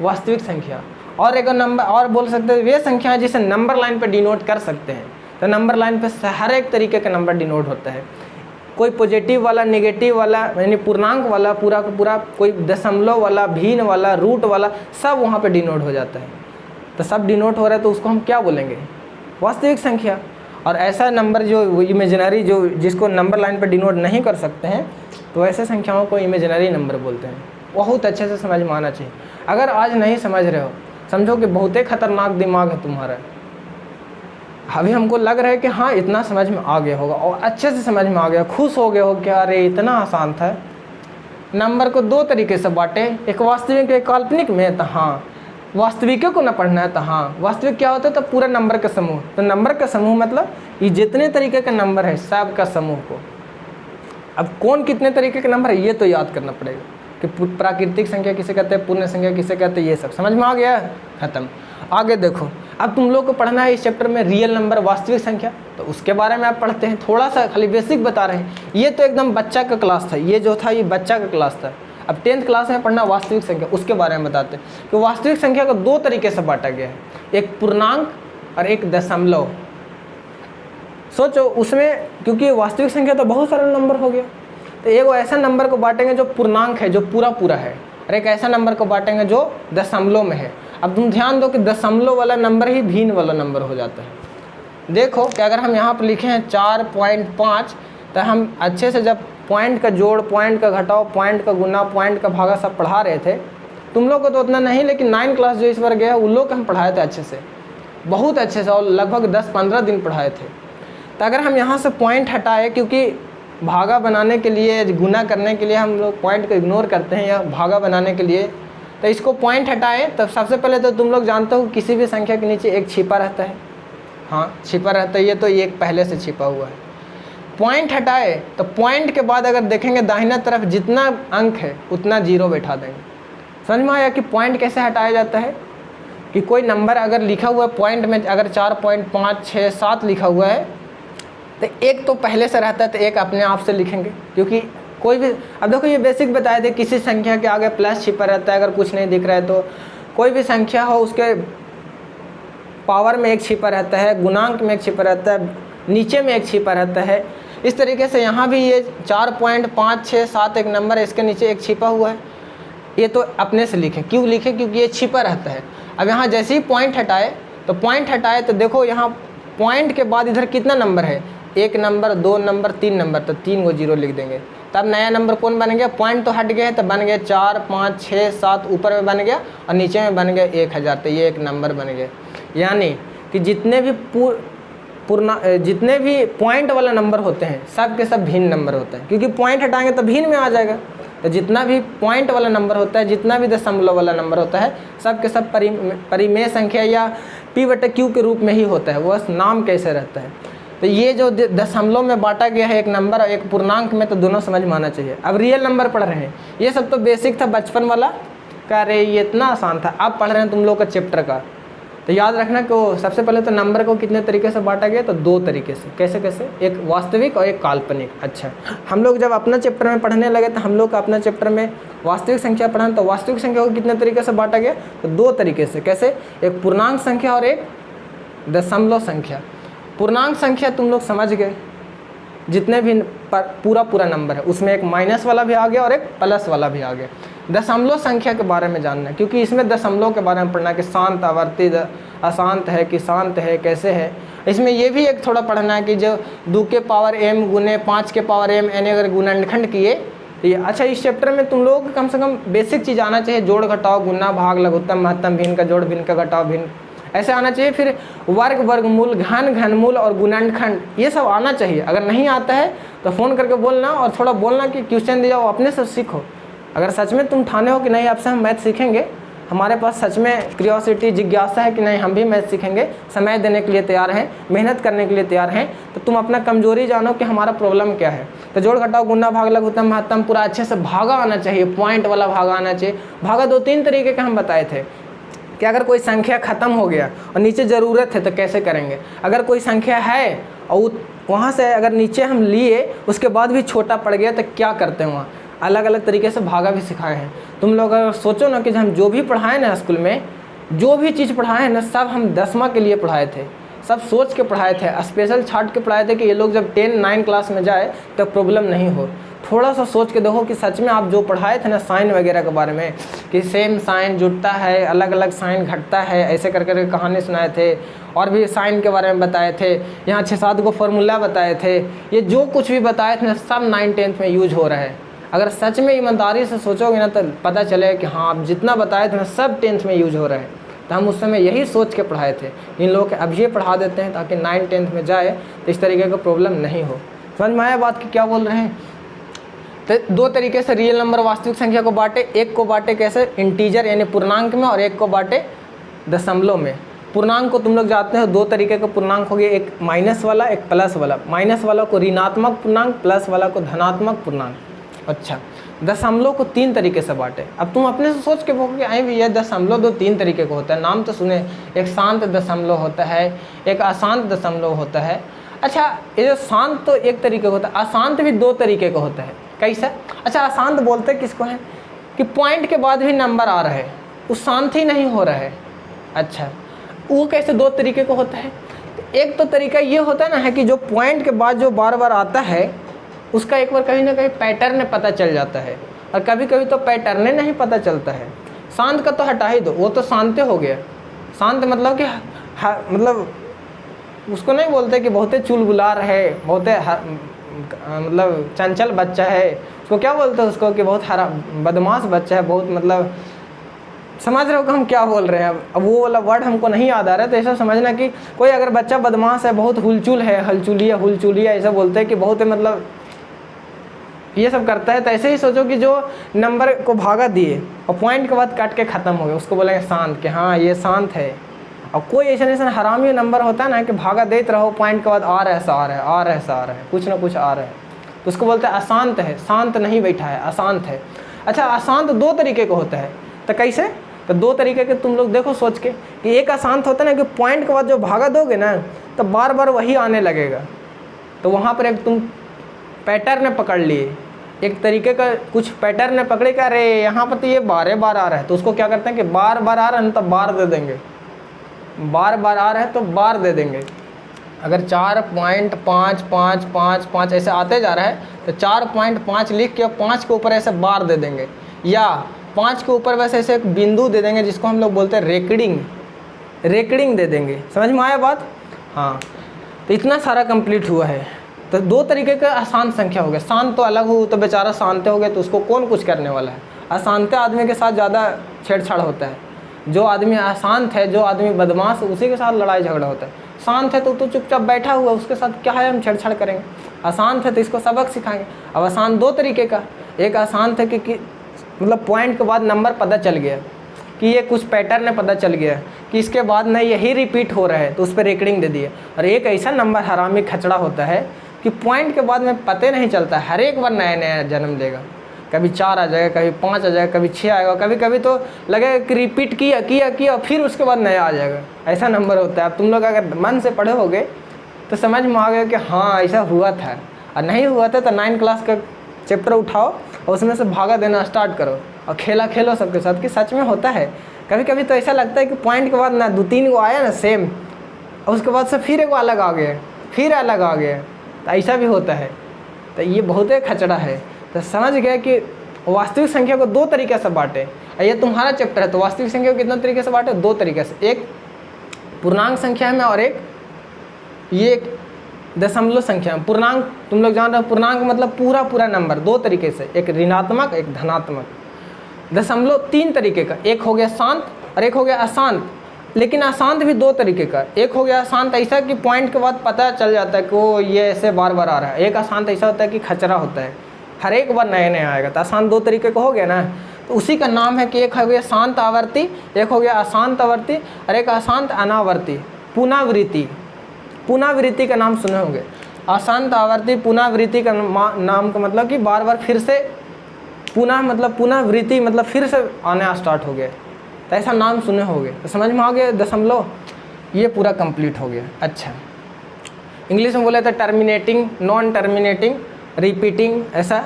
वास्तविक संख्या। और एक नंबर और बोल सकते हैं वे संख्याएं जिसे नंबर लाइन पे डिनोट कर सकते हैं। तो नंबर लाइन पे हर एक तरीके का नंबर डिनोट होता है, कोई पॉजिटिव वाला, नेगेटिव वाला, यानी पूर्णांक वाला, पूरा का पूरा, कोई दशमलव वाला, भिन्न वाला, रूट वाला, सब वहाँ पे डिनोट हो जाता है। तो सब डिनोट हो रहा है तो उसको हम क्या बोलेंगे, वास्तविक संख्या। और ऐसा नंबर जो इमेजिनरी, जो जिसको नंबर लाइन पर डिनोट नहीं कर सकते हैं, तो ऐसे संख्याओं को इमेजिनरी नंबर बोलते हैं। बहुत अच्छे से समझ में आना चाहिए। अगर आज नहीं समझ रहे हो, समझो कि बहुत ही खतरनाक दिमाग है तुम्हारा। अभी हमको लग रहा है कि हाँ इतना समझ में आ गया होगा, और अच्छे से समझ में आ गया, खुश हो गए हो कि अरे इतना आसान था। नंबर को दो तरीके से बांटे, एक वास्तविक एक काल्पनिक में। तो हाँ वास्तविकों को न पढ़ना है, तो हाँ वास्तविक क्या होता है, तो पूरा नंबर का समूह। तो नंबर का समूह मतलब ये जितने तरीके का नंबर है सब का समूह को। अब कौन कितने तरीके के नंबर है ये तो याद करना पड़ेगा कि प्राकृतिक संख्या किसे कहते हैं, पूर्ण संख्या किसे कहते हैं, ये सब समझ में आ गया, खत्म। आगे देखो, अब तुम लोग को पढ़ना है इस चैप्टर में रियल नंबर, वास्तविक संख्या, तो उसके बारे में आप पढ़ते हैं। थोड़ा सा खाली बेसिक बता रहे हैं, ये तो एकदम बच्चा का क्लास था, ये जो था ये बच्चा का क्लास था। अब 10th क्लास में पढ़ना वास्तविक संख्या, उसके बारे में बताते हैं कि वास्तविक संख्या को दो तरीके से बांटा गया है, एक पूर्णांक और एक दशमलव। सोचो उसमें, क्योंकि वास्तविक संख्या तो बहुत सारे नंबर हो गया, तो एक ऐसा नंबर को बांटेंगे जो पूर्णांक है, जो पूरा पूरा है, और एक ऐसा नंबर को बांटेंगे जो दशमलव में है। अब तुम ध्यान दो कि दशमलव वाला नंबर ही भिन्न वाला नंबर हो जाता है। देखो कि अगर हम यहाँ पर लिखे हैं 4.5, तो हम अच्छे से जब पॉइंट का जोड़, पॉइंट का घटाव, पॉइंट का गुना, पॉइंट का भागा सब पढ़ा रहे थे। तुम लोग को तो उतना नहीं, लेकिन 9 क्लास जो इस बार गया उन लोग को हम पढ़ाए थे अच्छे से, बहुत अच्छे से, और लगभग 10-15 दिन पढ़ाए थे। तो अगर हम यहाँ से पॉइंट हटाए, क्योंकि भागा बनाने के लिए, गुना करने के लिए हम लोग पॉइंट को इग्नोर करते हैं, या भागा बनाने के लिए, तो इसको पॉइंट हटाए। तब सबसे पहले तो तुम लोग जानते हो किसी भी संख्या के नीचे एक छिपा रहता है, हाँ छिपा रहता है, ये तो एक पहले से छिपा हुआ है। पॉइंट हटाए तो पॉइंट के बाद अगर देखेंगे दाहिना तरफ जितना अंक है उतना जीरो बैठा देंगे। समझ में आया कि पॉइंट कैसे हटाया जाता है, कि कोई नंबर अगर लिखा हुआ है पॉइंट में, अगर 4.5, 6, 7 लिखा हुआ है, तो एक तो पहले से रहता है, तो एक अपने आप से लिखेंगे, क्योंकि कोई भी, अब देखो ये बेसिक बताए थे, किसी संख्या के आगे प्लस छिपा रहता है, अगर कुछ नहीं दिख रहा है तो कोई भी संख्या हो उसके पावर में एक छिपा रहता है, गुणांक में एक छिपा रहता है, नीचे में एक छिपा रहता है। इस तरीके से यहाँ भी ये 4.5, 6, 7 एक नंबर है, इसके नीचे एक छिपा हुआ है, ये तो अपने से लिखें। क्यों लिखें, क्योंकि ये छिपा रहता है। अब यहाँ जैसे ही पॉइंट हटाए तो देखो यहाँ पॉइंट के बाद इधर कितना नंबर है, 1 नंबर, 2 नंबर, 3 नंबर, तो 3 को जीरो लिख देंगे। तब नया नंबर कौन बन गया, पॉइंट तो हट गया है, तो बन गया 4, 5, 6, 7, ऊपर में बन गया और नीचे में बन गया 1000, तो ये एक नंबर बन गया। यानी कि जितने भी पॉइंट वाला नंबर होते हैं सब के सब भिन्न नंबर होते हैं, क्योंकि पॉइंट हटाएंगे तो भिन्न में आ जाएगा। तो जितना भी पॉइंट वाला नंबर होता है, जितना भी दशमलव वाला नंबर होता है, सब के सब परिमेय संख्या या P/Q के रूप में ही होता है, वह नाम कैसे रहता है। तो ये जो दशमलव में बांटा गया है एक नंबर और एक पूर्णांक में, तो दोनों समझ में आना चाहिए। अब रियल नंबर पढ़ रहे हैं, ये सब तो बेसिक था बचपन वाला, कह रहे ये इतना आसान था। अब पढ़ रहे हैं तुम लोग का चैप्टर का, तो याद रखना कि वो सबसे पहले तो नंबर को कितने तरीके से बांटा गया, तो 2 तरीके से। कैसे कैसे? एक वास्तविक और एक काल्पनिक। अच्छा, हम लोग जब अपना चैप्टर में पढ़ने लगे तो हम लोग का अपना चैप्टर में वास्तविक संख्या पढ़ा, तो वास्तविक संख्या को कितने तरीके से बांटा गया, तो 2 तरीके से। कैसे? एक पूर्णांक संख्या और एक दशमलव संख्या। पूर्णांक संख्या तुम लोग समझ गए, जितने भी पूरा नंबर है उसमें एक माइनस वाला भी आ गया और एक प्लस वाला भी आ गया। दशमलव संख्या के बारे में जानना है, क्योंकि इसमें दशमलव के बारे में पढ़ना है कि शांत, आवर्ती, अशांत है कि शांत है, कैसे है। इसमें ये भी एक थोड़ा पढ़ना है कि जो 2 के पावर m गुने 5 के पावर m n अगर गुणनखंड किए तो ये। अच्छा, इस चैप्टर में तुम लोग कम से कम बेसिक चीज़ आना चाहिए, जोड़ घटाव, गुना भाग, लघुत्तम महत्तम, भिन्न का जोड़, भिन्न का घटाव, भिन्न, ऐसे आना चाहिए। फिर वर्ग, वर्गमूल, घन, घनमूल और गुणनखंड, ये सब आना चाहिए। अगर नहीं आता है तो फ़ोन करके बोलना और थोड़ा बोलना कि क्वेश्चन दिया, वो अपने से सीखो। अगर सच में तुम ठाने हो कि नहीं आपसे हम मैथ सीखेंगे, हमारे पास सच में क्यूरियोसिटी, जिज्ञासा है कि नहीं हम भी मैथ सीखेंगे, समय देने के लिए तैयार हैं, मेहनत करने के लिए तैयार हैं, तो तुम अपना कमजोरी जानो कि हमारा प्रॉब्लम क्या है। तो जोड़ घटाव, गुना भाग, लघुत्तम महत्तम पूरा अच्छे से भागा आना चाहिए, पॉइंट वाला भागा आना चाहिए। भागा 2-3 तरीके के हम बताए थे कि अगर कोई संख्या ख़त्म हो गया और नीचे ज़रूरत है तो कैसे करेंगे। अगर कोई संख्या है और वहाँ से अगर नीचे हम लिए उसके बाद भी छोटा पड़ गया तो क्या करते हैं, वहाँ अलग अलग तरीके से भागा भी सिखाए हैं। तुम लोग अगर सोचो ना कि हम जो भी पढ़ाए ना स्कूल में, जो भी चीज़ पढ़ाए हैं ना, सब हम 10वां के लिए पढ़ाए थे, सब सोच के पढ़ाए थे, स्पेशल छाट के पढ़ाए थे कि ये लोग जब 10-9 क्लास में जाए तो प्रॉब्लम नहीं हो। थोड़ा सा सोच के देखो कि सच में आप जो पढ़ाए थे ना साइन वगैरह के बारे में, कि सेम साइन जुड़ता है, अलग अलग साइन घटता है, ऐसे कर कर कहानी सुनाए थे, और भी साइन के बारे में बताए थे, यहाँ 6-7 को फॉर्मूला बताए थे। ये जो कुछ भी बताए थे ना सब 9-10th में यूज हो रहा है। अगर सच में ईमानदारी से सोचोगे ना तो पता चले कि हाँ आप जितना बताए थे ना सब 10th में यूज हो रहा है। तो हम उस समय यही सोच के पढ़ाए थे, इन लोगों के अब ये पढ़ा देते हैं ताकि 9-10th में जाए तो इस तरीके का प्रॉब्लम नहीं हो। समझ में आया बात की क्या बोल रहे हैं? तो 2 तरीके से रियल नंबर वास्तविक संख्या को बांटे। एक को बांटे कैसे, इंटीजर यानी पूर्णांक में, और एक को बांटे दशमलव में। पूर्णांक को तुम लोग जानते हो 2 तरीके का पूर्णांक हो गया, एक माइनस वाला, एक प्लस वाला। माइनस वाला को ऋणात्मक पूर्णांक, प्लस वाला को धनात्मक पूर्णांक। अच्छा, दशमलव को 3 तरीके से बांटे। अब तुम अपने से सोच के बोलोगे आई भी, यह दशमलव 2-3 तरीके का होता है, नाम तो सुने। एक शांत दशमलव होता है, एक अशांत दशमलव होता है। अच्छा, ये जो शांत तो एक तरीके का होता है, अशांत भी 2 तरीके का होता है। कैसा? अच्छा, अशांत बोलते किसको है कि पॉइंट के बाद भी नंबर आ रहा है, वो शांत ही नहीं हो रहा है। अच्छा, वो कैसे 2 तरीके का होता है? एक तो तरीका ये होता है ना है कि जो पॉइंट के बाद जो बार बार आता है उसका एक बार कहीं ना कहीं पैटर्न पता चल जाता है, और कभी कभी तो पैटर्न नहीं पता चलता है। शांत का तो हटा ही दो, वो तो शांत हो गया। शांत मतलब कि मतलब उसको नहीं बोलते कि बहुते चुलबुलार है, बहुते मतलब चंचल बच्चा है, उसको क्या बोलते हैं उसको कि बहुत बदमाश बच्चा है, बहुत मतलब समझ रहे हो कि हम क्या बोल रहे हैं। अब वो वाला वर्ड हमको नहीं याद आ रहा है, तो ऐसा समझना कि कोई अगर बच्चा बदमाश है, बहुत हुलचुल है, हुलचुलिया ऐसा बोलते हैं कि बहुत मतलब ये सब करता है, तो ऐसे ही सोचो कि जो नंबर को भागा दिए और पॉइंट के बाद काट के ख़त्म हो गया, उसको बोलेंगे शांत, कि हाँ ये शांत है। और कोई ऐसा हरामी नंबर होता है ना कि भागा देते रहो, पॉइंट के बाद आ रहा है, कुछ ना कुछ आ रहा है, तो उसको बोलते हैं अशांत है, शांत नहीं बैठा है, अशांत है। अच्छा, अशांत 2 तरीके का होता है, तो कैसे? तो 2 तरीके के तुम लोग देखो सोच के कि एक अशांत होता है ना कि पॉइंट के बाद जो भागा दोगे ना तो बार बार वही आने लगेगा, तो वहाँ पर एक तुम पैटर्न पकड़ लिए, एक तरीके का कुछ पैटर्न पकड़े का, अरे यहाँ पर तो ये बार बार आ रहा है, तो उसको क्या करते हैं कि बार बार आ रहा है ना तो बार दे देंगे, बार बार आ रहा है तो बार दे देंगे। अगर 4.55555 ऐसे आते जा रहा है तो 4.5 लिख के 5 के ऊपर ऐसे बार दे देंगे, या 5 के ऊपर वैसे ऐसे एक बिंदु दे देंगे जिसको हम लोग बोलते हैं रेकडिंग दे देंगे। समझ में आया बात? हाँ, तो इतना सारा कंप्लीट हुआ है। तो 2 तरीके का अशांत संख्या हो गया। शांत तो अलग हो, तो बेचारा शांत हो गया, तो उसको कौन कुछ करने वाला है। अशांत आदमी के साथ ज़्यादा छेड़छाड़ होता है, जो आदमी अशांत है, जो आदमी बदमाश, उसी के साथ लड़ाई झगड़ा होता है। शांत है तो चुपचाप बैठा हुआ, उसके साथ क्या है हम छेड़छाड़ करेंगे। अशांत है तो इसको सबक सिखाएंगे। अब अशांत 2 तरीके का, एक अशांत है कि मतलब पॉइंट के बाद नंबर पता चल गया कि ये कुछ पैटर्न पता चल गया कि इसके बाद नहीं यही रिपीट हो रहा है, तो उस पर रेकडिंग दे दिए। और एक ऐसा नंबर हरामी खचड़ा होता है कि पॉइंट के बाद में पता नहीं चलता, हर एक बार नया नया जन्म देगा। कभी 4 आ जाएगा, कभी 5 आ जाएगा, कभी 6 आएगा, कभी कभी तो लगेगा कि रिपीट किया किया किया फिर उसके बाद नया आ जाएगा। ऐसा नंबर होता है। अब तुम लोग अगर मन से पढ़े होगे तो समझ में आ गया कि हाँ ऐसा हुआ था। और नहीं हुआ था तो 9 क्लास का चैप्टर उठाओ और उसमें से भागा देना स्टार्ट करो और खेला खेलो सबके साथ कि सच में होता है। कभी कभी तो ऐसा लगता है कि पॉइंट के बाद ना 2-3 को आया ना सेम, और उसके बाद से फिर एक अलग आ गया, फिर अलग आ गया, तो ऐसा भी होता है। तो ये बहुत ही खचड़ा है। तो समझ गए कि वास्तविक संख्या को 2 तरीके से बांटे। ये तुम्हारा चैप्टर है तो वास्तविक संख्या को कितना तरीके से बांटे? 2 तरीके से। एक पूर्णांक संख्या में और एक ये दशमलव संख्या में। पूर्णांक तुम लोग जान रहे हो, पूर्णांक मतलब पूरा पूरा नंबर 2 तरीके से, एक ऋणात्मक एक धनात्मक। दशमलव 3 तरीके का, एक हो गया शांत और एक हो गया अशांत। लेकिन अशांत भी 2 तरीके का। एक हो गया अशांत ऐसा कि पॉइंट के बाद पता चल जाता है कि वो ये ऐसे बार बार आ रहा है। एक अशांत ऐसा होता है कि खचरा होता है, हर एक बार नया नया आएगा। तो अशांत 2 तरीके का हो गया ना, तो उसी का नाम है कि एक हो गया शांत आवर्ती, एक हो गया अशांत आवर्ती और एक अशांत अनावर्ती। पुनरावृत्ति, पुनरावृत्ति का नाम सुने होंगे। अशांत आवर्ती पुनरावृत्ति का नाम का मतलब कि बार बार फिर से, पुनः मतलब पुनरावृत्ति मतलब फिर से आना स्टार्ट हो गया, तो ऐसा नाम सुने होंगे। तो समझ में आ गया दशमलव, ये पूरा कंप्लीट हो गया। अच्छा, इंग्लिश में बोले तो टर्मिनेटिंग, नॉन टर्मिनेटिंग, रिपीटिंग, ऐसा।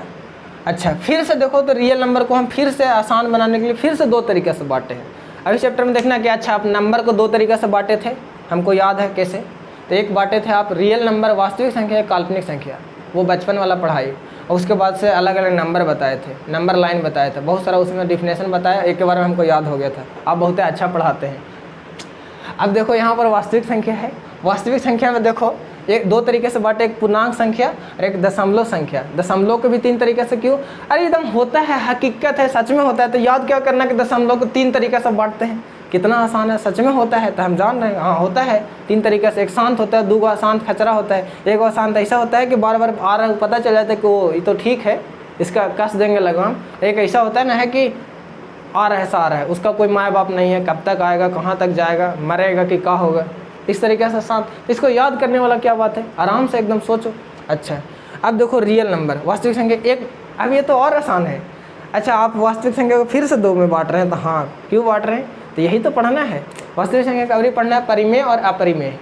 अच्छा, फिर से देखो तो रियल नंबर को हम फिर से आसान बनाने के लिए फिर से 2 तरीके से बांटे हैं। अभी चैप्टर में देखना कि अच्छा आप नंबर को 2 तरीके से बांटे थे, हमको याद है कैसे। तो एक बांटे थे आप रियल नंबर, वास्तविक संख्या, काल्पनिक संख्या, वो बचपन वाला पढ़ाई। और उसके बाद से अलग अलग नंबर बताए थे, नंबर लाइन बताए थे, बहुत सारा उसमें डिफिनेशन बताया, एक के बारे में हमको याद हो गया था। आप बहुत अच्छा पढ़ाते हैं। अब देखो यहाँ पर वास्तविक संख्या है। वास्तविक संख्या में देखो एक 2 तरीके से बांटे, एक पूर्णांक संख्या और एक दशमलव संख्या। दशमलव को भी 3 तरीके से क्यों? अरे एकदम होता है, हकीकत है, सच में होता है। तो याद क्या करना कि दशमलव को 3 तरीके से बांटते हैं। कितना आसान है, सच में होता है। तो हम जान रहे हैं हाँ होता है 3 तरीके से। एक शांत होता है, 2 अशांत खचरा होता है, एक अशांत ऐसा होता है कि बार बार आ रहा है, पता चल जाता है कि वो ये तो ठीक है, इसका कस देंगे लगाम। एक ऐसा होता है ना है कि आ रहा है सा आ रहा है, उसका कोई माँ बाप नहीं है, कब तक आएगा, कहाँ तक जाएगा, मरेगा कि क्या होगा, इस तरीके से शांत। इसको याद करने वाला क्या बात है, आराम से एकदम सोचो। अच्छा, अब देखो रियल नंबर, वास्तविक संख्या एक। अब ये तो और आसान है। अच्छा, आप वास्तविक संख्या को फिर से 2 में बांट रहे हैं, तो हाँ क्यों बांट रहे हैं? तो यही तो पढ़ना है। वास्तविक संख्या का अवधि पढ़ना है, परिमेय और अपरिमेय।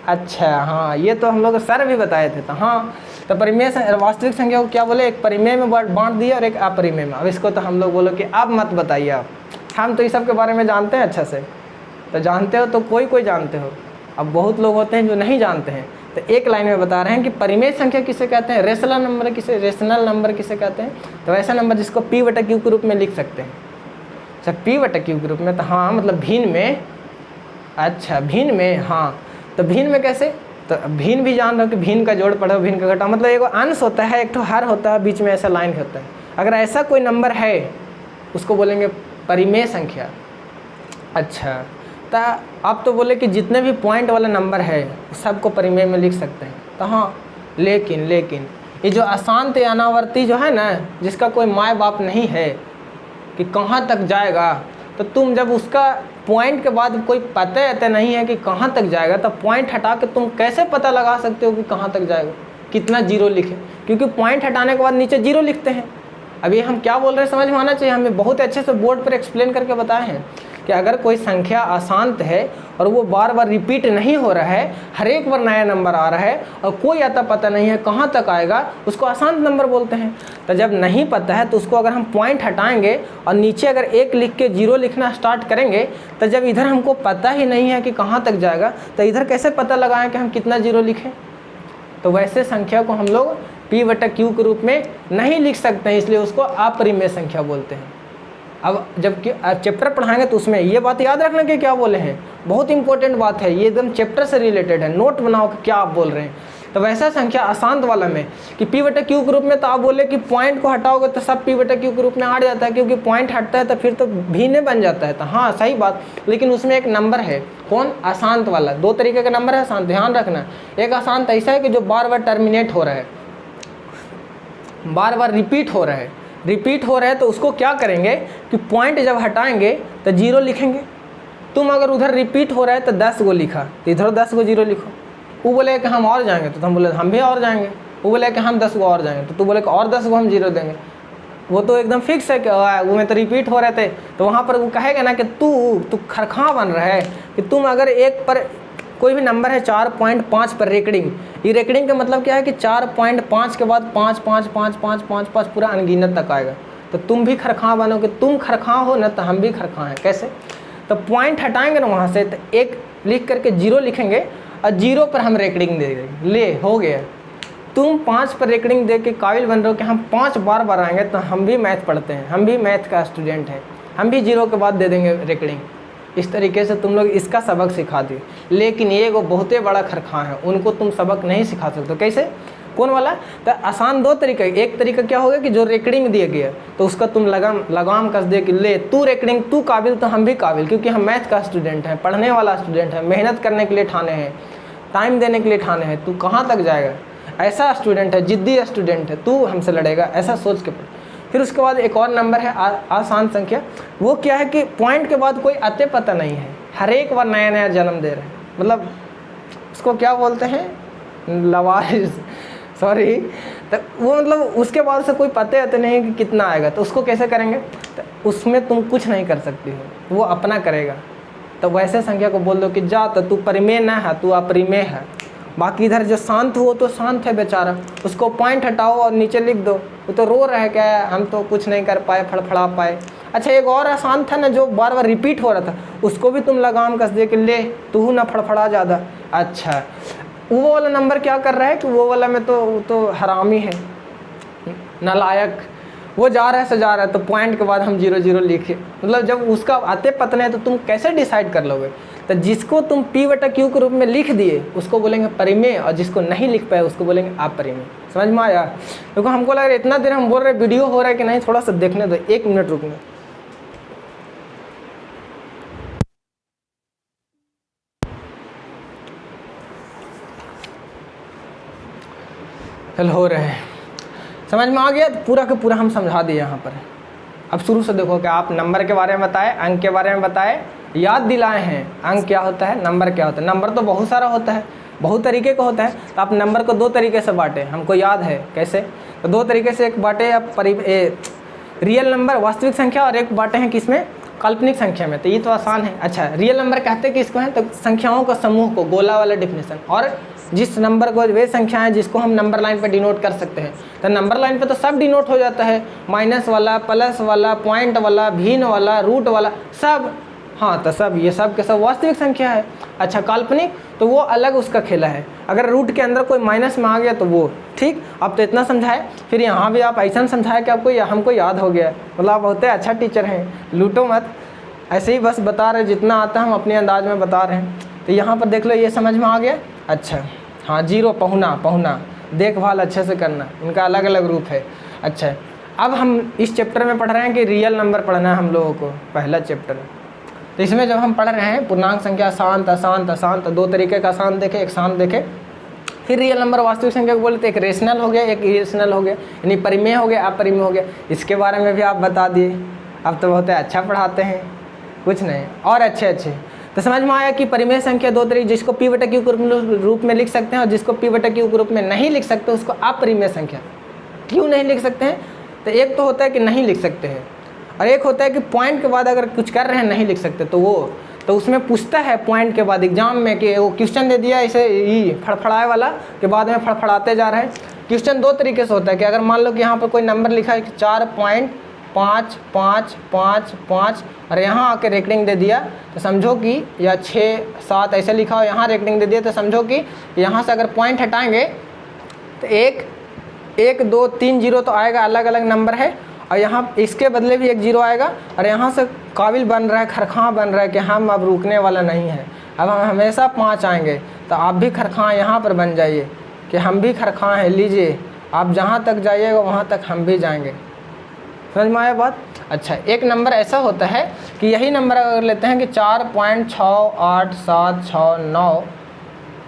अच्छा हाँ, ये तो हम लोग सर भी बताए थे। तो हाँ, तो परिमेय वास्तविक संख्या को क्या बोले, एक परिमेय में बांट दिया और एक अपरिमेय में। अब इसको तो हम लोग बोलो कि अब मत बताइए आप, हम तो इस सब के बारे में जानते हैं अच्छा से। तो जानते हो तो कोई जानते हो, अब बहुत लोग होते हैं जो नहीं जानते हैं। तो एक लाइन में बता रहे हैं कि परिमेय संख्या किसे कहते हैं, रेशनल नंबर किसे, रेशनल नंबर किसे कहते हैं। तो ऐसा नंबर जिसको P/Q के रूप में लिख सकते हैं। अच्छा, P/Q के रूप में, तो हाँ मतलब भिन्न में। अच्छा, भिन्न में, हाँ तो भिन्न में कैसे? तो भिन्न भी जान रहे हो कि भिन्न का जोड़ पढ़ो, भिन्न का घटाओ, मतलब एक अंश होता है, एक तो हर होता है, बीच में ऐसा लाइन होता है। अगर ऐसा कोई नंबर है उसको बोलेंगे परिमेय संख्या। अच्छा, तो आप तो बोले कि जितने भी पॉइंट वाला नंबर है सबको परिमेय में लिख सकते हैं। तो हाँ, लेकिन ये जो अशांत या अनावर्ती जो है ना, जिसका कोई माँ बाप नहीं है कि कहाँ तक जाएगा, तो तुम जब उसका पॉइंट के बाद कोई पता नहीं है कि कहाँ तक जाएगा, तो पॉइंट हटा के तुम कैसे पता लगा सकते हो कि कहाँ तक जाएगा, कितना जीरो लिखे? क्योंकि पॉइंट हटाने के बाद नीचे जीरो लिखते हैं। अभी हम क्या बोल रहे हैं समझ में आना चाहिए। हमें बहुत अच्छे से बोर्ड पर एक्सप्लेन करके बताए हैं कि अगर कोई संख्या अशांत है और वो बार बार रिपीट नहीं हो रहा है, हर एक बार नया नंबर आ रहा है और कोई आता पता नहीं है कहाँ तक आएगा, उसको अशांत नंबर बोलते हैं। तो जब नहीं पता है तो उसको अगर हम पॉइंट हटाएंगे और नीचे अगर 1 लिख के 0 लिखना स्टार्ट करेंगे, तो जब इधर हमको पता ही नहीं है कि कहाँ तक जाएगा, तो इधर कैसे पता लगाएं कि हम कितना 0 लिखें? तो वैसे संख्या को हम लोग P/Q के रूप में नहीं लिख सकते हैं, इसलिए उसको अपरिमेय संख्या बोलते हैं। अब जब चैप्टर पढ़ाएंगे तो उसमें ये बात याद रखना कि क्या बोले हैं, बहुत इंपॉर्टेंट बात है, ये एकदम चैप्टर से रिलेटेड है। नोट बनाओ कि क्या आप बोल रहे हैं। तो वैसा संख्या अशांत वाला में कि P/Q के रूप में, तो आप बोले कि पॉइंट को हटाओगे तो सब P/Q के रूप में आ जाता है, क्योंकि पॉइंट हटता है तो फिर तो भिन्न बन जाता है। तो हाँ सही बात, लेकिन उसमें एक नंबर है, कौन? अशांत वाला। 2 तरीके का नंबर है अशांत, ध्यान रखना। एक अशांत ऐसा है कि जो बार बार टर्मिनेट हो रहा है, बार बार रिपीट हो रहा है, तो उसको क्या करेंगे कि पॉइंट जब हटाएंगे तो 0 लिखेंगे। तुम अगर उधर रिपीट हो रहा है तो 10 गो लिखा, तो इधर 10 गो 0 लिखो। वो बोले कि हम और जाएंगे, तो हम बोले हम भी और जाएंगे। वो बोले कि हम 10 गो और जाएंगे, तो तू बोले कि और 10 गो हम 0 देंगे। वो तो एकदम फिक्स है कि वो में तो रिपीट हो रहे थे, तो वहाँ पर वो कहेगा ना कि तू खरखा बन रहा है कि तुम अगर एक पर कोई भी नंबर है 4.5 पर रेकडिंग, ये रेकडिंग का मतलब क्या है कि 4.5 के बाद 5 5 5 5 5 5 पूरा अनगिनत तक आएगा, तो तुम भी खरखा बनोगे, तुम खरखा हो ना तो हम भी खरखा हैं। कैसे? तो पॉइंट हटाएंगे ना वहाँ से, तो एक लिख करके 0 लिखेंगे और 0 पर हम रेकडिंग दे देंगे, ले हो गया। तुम 5 पर रेकडिंग दे के काबिल बन रहे हो कि हम 5 बार आएंगे, तो हम भी मैथ पढ़ते हैं, हम भी मैथ का स्टूडेंट हैं, हम भी 0 के बाद दे देंगे रेकडिंग। इस तरीके से तुम लोग इसका सबक सिखा दिए। लेकिन ये वो बहुत बड़ा खरखा है, उनको तुम सबक नहीं सिखा सकते। कैसे? कौन वाला? तो आसान 2 तरीका। एक तरीका क्या होगा कि जो रेकडिंग दिया गया तो उसका तुम लगाम कस दे कि ले तू रेकडिंग, तू काबिल तो हम भी काबिल, क्योंकि हम मैथ का स्टूडेंट हैं, पढ़ने वाला स्टूडेंट है, मेहनत करने के लिए ठाने हैं, टाइम देने के लिए ठाने हैं, तू कहाँ तक जाएगा, ऐसा स्टूडेंट है, जिद्दी स्टूडेंट है, तू हमसे लड़ेगा, ऐसा सोच के पढ़। फिर उसके बाद एक और नंबर है आसान संख्या। वो क्या है कि पॉइंट के बाद कोई अते पता नहीं है, हर एक बार नया नया जन्म दे रहे हैं, मतलब उसको क्या बोलते हैं, लवारिस, सॉरी। तो वो मतलब उसके बाद से कोई पते अते नहीं कि कितना आएगा, तो उसको कैसे करेंगे? तो उसमें तुम कुछ नहीं कर सकती हो, वो अपना करेगा। तो वैसे संख्या को बोल दो कि जा तो तू परिमेय न है, तू अपरिमेय है। बाकी इधर जो शांत हो तो शांत है बेचारा, उसको पॉइंट हटाओ और नीचे लिख दो, वो तो रो रहा है क्या है, हम तो कुछ नहीं कर पाए, फड़फड़ा पाए। अच्छा, एक और आसान था ना जो बार बार रिपीट हो रहा था, उसको भी तुम लगाम कस दे कि ले तू ना फड़फड़ा ज़्यादा। अच्छा, वो वाला नंबर क्या कर रहा है कि वो वाला में तो हरामी है, नालायक, वो जा रहा है से जा रहा है, तो पॉइंट के बाद हम 0 0 लिखे। मतलब जब उसका आते पतने है तो तुम कैसे डिसाइड कर लोगे? तो जिसको तुम P/Q के रूप में लिख दिए उसको बोलेंगे परिमेय, और जिसको नहीं लिख पाए उसको बोलेंगे अपरिमेय। समझ में आया? क्योंकि हमको लग रहा है इतना देर हम बोल रहे वीडियो हो रहा है कि नहीं, थोड़ा सा देखने दो, 1 मिनट रुकना। चल हो रहे हैं, समझ में आ गया? तो पूरा का पूरा हम समझा दिए यहाँ पर। अब शुरू से देखो कि आप नंबर के बारे में बताए, अंक के बारे में बताए, याद दिलाए हैं अंक क्या होता है, नंबर क्या होता है। नंबर तो बहुत सारा होता है, बहुत तरीके का होता है, तो आप नंबर को 2 तरीके से बांटे, हमको याद है कैसे? तो 2 तरीके से, एक बांटे आप रियल नंबर वास्तविक संख्या, और एक बांटे हैं किसमें, काल्पनिक संख्या में। तो ये तो आसान है। अच्छा, रियल नंबर कहते हैं किसको है? तो संख्याओं का समूह को, गोला वाला डिफिनेशन। और जिस नंबर को, वे संख्या है जिसको हम नंबर लाइन पे डिनोट कर सकते हैं। तो नंबर लाइन पे तो सब डिनोट हो जाता है, माइनस वाला, प्लस वाला, पॉइंट वाला, भिन्न वाला, रूट वाला, सब। हाँ, तो सब ये सब के सब वास्तविक संख्या है। अच्छा, काल्पनिक तो वो अलग उसका खेला है, अगर रूट के अंदर कोई माइनस में आ गया तो वो ठीक। अब तो इतना समझाए, फिर यहाँ भी आप ऐसा समझाए कि आपको हमको याद हो गया। मतलब आप होते अच्छा टीचर हैं, लूटो मत, ऐसे ही बस बता रहे, जितना आता है हम अपने अंदाज में बता रहे हैं। तो यहाँ पर देख लो, ये समझ में आ गया। अच्छा हाँ, 0 पहुना, देखभाल अच्छे से करना, इनका अलग अलग रूप है। अच्छा, अब हम इस चैप्टर में पढ़ रहे हैं कि रियल नंबर पढ़ना है हम लोगों को, पहला चैप्टर। तो इसमें जब हम पढ़ रहे हैं पूर्णांक संख्या, शांत अशांत, अशांत, 2 तरीके का शांत देखे, एक शांत देखे। फिर रियल नंबर वास्तविक संख्या को बोले तो एक रेशनल हो गया, एक इरेशनल हो गया, यानी परिमेय हो गया, अपरिमेय हो गया। इसके बारे में भी आप बता दिए। अब तो बहुत अच्छा पढ़ाते हैं, कुछ नहीं और अच्छे। तो समझ में आया कि परिमेय संख्या 2 तरीके, जिसको P/Q के रूप में लिख सकते हैं और जिसको P/Q के रूप में नहीं लिख सकते उसको अपरिमेय संख्या। क्यों नहीं लिख सकते हैं? तो एक तो होता है कि नहीं लिख सकते हैं, और एक होता है कि पॉइंट के बाद अगर कुछ कर रहे हैं नहीं लिख सकते, तो उसमें पूछता है पॉइंट के बाद एग्जाम में कि वो क्वेश्चन दे दिया ऐसे ही फड़फड़ाए वाला, के बाद में फड़फड़ाते जा रहे हैं। क्वेश्चन 2 तरीके से होता है कि अगर मान लो कि यहाँ पर कोई नंबर लिखा है कि 4.55555 और यहाँ आके रेकडिंग दे दिया तो समझो कि, या 6 7 ऐसे लिखा हो, यहाँ रेकडिंग दे दिया तो समझो कि यहाँ से अगर पॉइंट हटाएंगे तो 1 2 3 0 तो आएगा, अलग अलग नंबर है, और यहाँ इसके बदले भी 1 0 आएगा, और यहाँ से काबिल बन रहा है, खरखा बन रहा है कि हम अब रुकने वाला नहीं है, अब हम हमेशा 5 आएंगे। तो आप भी खरखा यहाँ पर बन जाइए कि हम भी खरखा हैं, लीजिए आप जहाँ तक जाइएगा वहाँ तक हम भी जाएंगे। समझ में आया बात? अच्छा, एक नंबर ऐसा होता है कि यही नंबर अगर लेते हैं कि 4.68769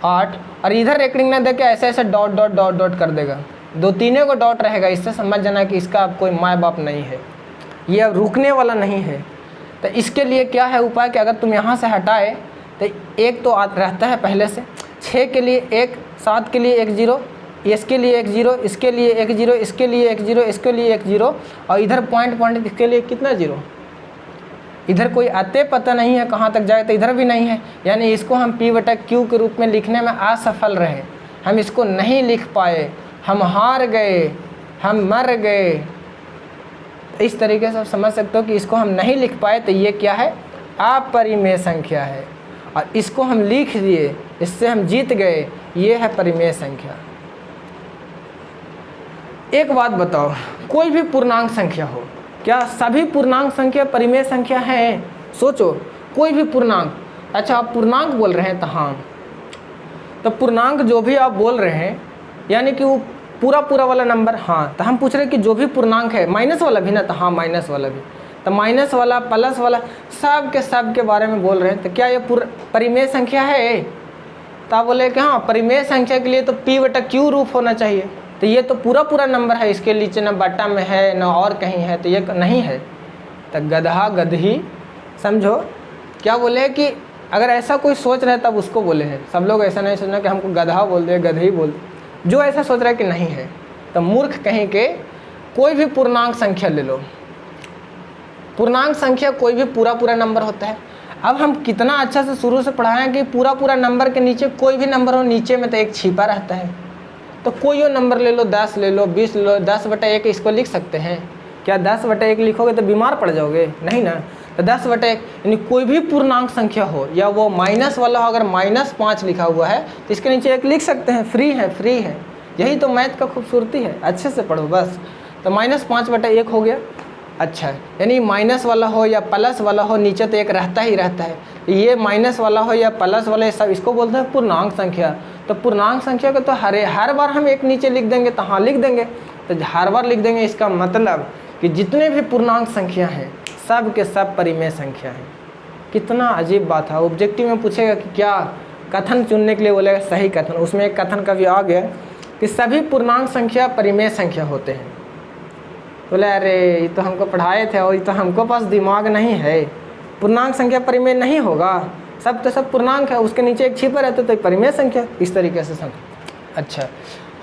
और इधर रेकडिंग ना दे के ऐसे ऐसे डॉट डॉट डॉट डॉट कर देगा, 2-3 को डॉट रहेगा, इससे समझ जाना कि इसका अब कोई माँ बाप नहीं है, ये अब रुकने वाला नहीं है। तो इसके लिए क्या है उपाय कि अगर तुम यहाँ से हटाए तो 1 तो रहता है पहले से, 6 के लिए 1, 7 के लिए 1 0, इसके लिए एक जीरो, इसके लिए एक जीरो, इसके लिए एक जीरो, इसके लिए एक जीरो, और इधर पॉइंट इसके लिए कितना जीरो। इधर कोई आते पता नहीं है कहाँ तक जाए, तो इधर भी नहीं है, यानी इसको हम P/Q के रूप में लिखने में असफल रहे, हम इसको नहीं लिख पाए, हम हार गए, हम मर गए। इस तरीके से आप समझ सकते हो कि इसको हम नहीं लिख पाए तो ये क्या है, अपरिमेय संख्या है, और इसको हम लिख दिए, इससे हम जीत गए, ये है परिमेय संख्या। एक बात बताओ, कोई भी पूर्णांक संख्या हो, क्या सभी पूर्णांक संख्या परिमेय संख्या है? सोचो, कोई भी पूर्णांक। अच्छा, आप पूर्णांक बोल रहे हैं तो हाँ, तो पूर्णांक जो भी आप बोल रहे हैं यानी कि वो पूरा वाला नंबर, हाँ। तो हम पूछ रहे हैं कि जो भी पूर्णांक है, माइनस वाला भी ना, तो हाँ माइनस वाला भी, तो माइनस वाला प्लस वाला सब के बारे में बोल रहे हैं, तो क्या ये परिमेय संख्या है? तो आप बोले कि हाँ, परिमेय संख्या के लिए तो P/Q रूप होना चाहिए, तो ये तो पूरा नंबर है, इसके नीचे न बटा में है न और कहीं है, तो ये नहीं है। तो गधा गधी, समझो क्या बोले कि अगर ऐसा कोई सोच रहा है तब उसको बोले हैं। सब लोग ऐसा नहीं सोचना कि हमको गधा बोल दे, गधी बोल दे। जो ऐसा सोच रहा है कि नहीं है तो मूर्ख कहीं के। कोई भी पूर्णांक संख्या ले लो, पूर्णांक संख्या कोई भी पूरा नंबर होता है। अब हम कितना अच्छा से शुरू से पढ़ाएं कि पूरा नंबर के नीचे कोई भी नंबर हो, नीचे में तो एक छिपा रहता है। तो कोई नंबर ले लो, 10 ले लो, 20 ले लो, 10/1 इसको लिख सकते हैं क्या? 10/1 लिखोगे तो बीमार पड़ जाओगे, नहीं ना। तो 10/1 यानी कोई भी पूर्णांक संख्या हो, या वो माइनस वाला हो, अगर -5 लिखा हुआ है तो इसके नीचे 1 लिख सकते हैं, फ्री है। यही तो मैथ का खूबसूरती है, अच्छे से पढ़ो बस। तो -5/1 हो गया। अच्छा, यानी माइनस वाला हो या प्लस वाला हो, नीचे तो 1 रहता ही रहता है। ये माइनस वाला हो या प्लस वाला, ये सब इसको बोलते हैं पूर्णांक संख्या। तो पूर्णांक संख्या को तो हर बार हम 1 नीचे लिख देंगे, तो हाँ लिख देंगे, तो हर बार लिख देंगे। इसका मतलब कि जितने भी पूर्णांक संख्या हैं सब के सब परिमेय संख्या हैं। कितना अजीब बात है। ऑब्जेक्टिव में पूछेगा कि क्या कथन चुनने के लिए बोलेगा सही कथन, उसमें एक कथन का भी आ गया कि सभी पूर्णांक संख्या परिमेय संख्या होते हैं। बोले अरे ये तो हमको पढ़ाए थे और ये तो हमको पास दिमाग नहीं है, पूर्णांक संख्या परिमेय नहीं होगा, सब तो सब पूर्णांक है, उसके नीचे 1 छिपा रहता तो परिमेय संख्या। इस तरीके से समझ। अच्छा,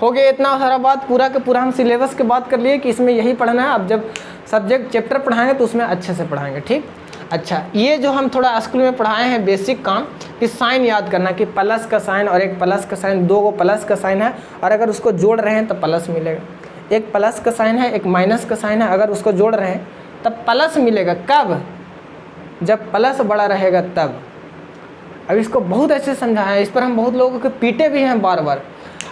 हो गया इतना सारा बात, पूरा के पूरा हम सिलेबस की बात कर लिए कि इसमें यही पढ़ना है। अब जब सब्जेक्ट चैप्टर पढ़ाएंगे तो उसमें अच्छे से पढ़ाएंगे, ठीक। अच्छा, ये जो हम थोड़ा स्कूल में पढ़ाए हैं बेसिक काम, कि साइन याद करना, कि प्लस का साइन और एक प्लस का साइन, 2 प्लस का साइन है, और अगर उसको जोड़ रहे हैं तो प्लस मिलेगा। एक प्लस का साइन है, एक माइनस का साइन है, अगर उसको जोड़ रहे हैं तब प्लस मिलेगा। कब? जब प्लस बड़ा रहेगा तब। अब इसको बहुत अच्छे समझाया है, इस पर हम बहुत लोगों को पीटे भी हैं बार।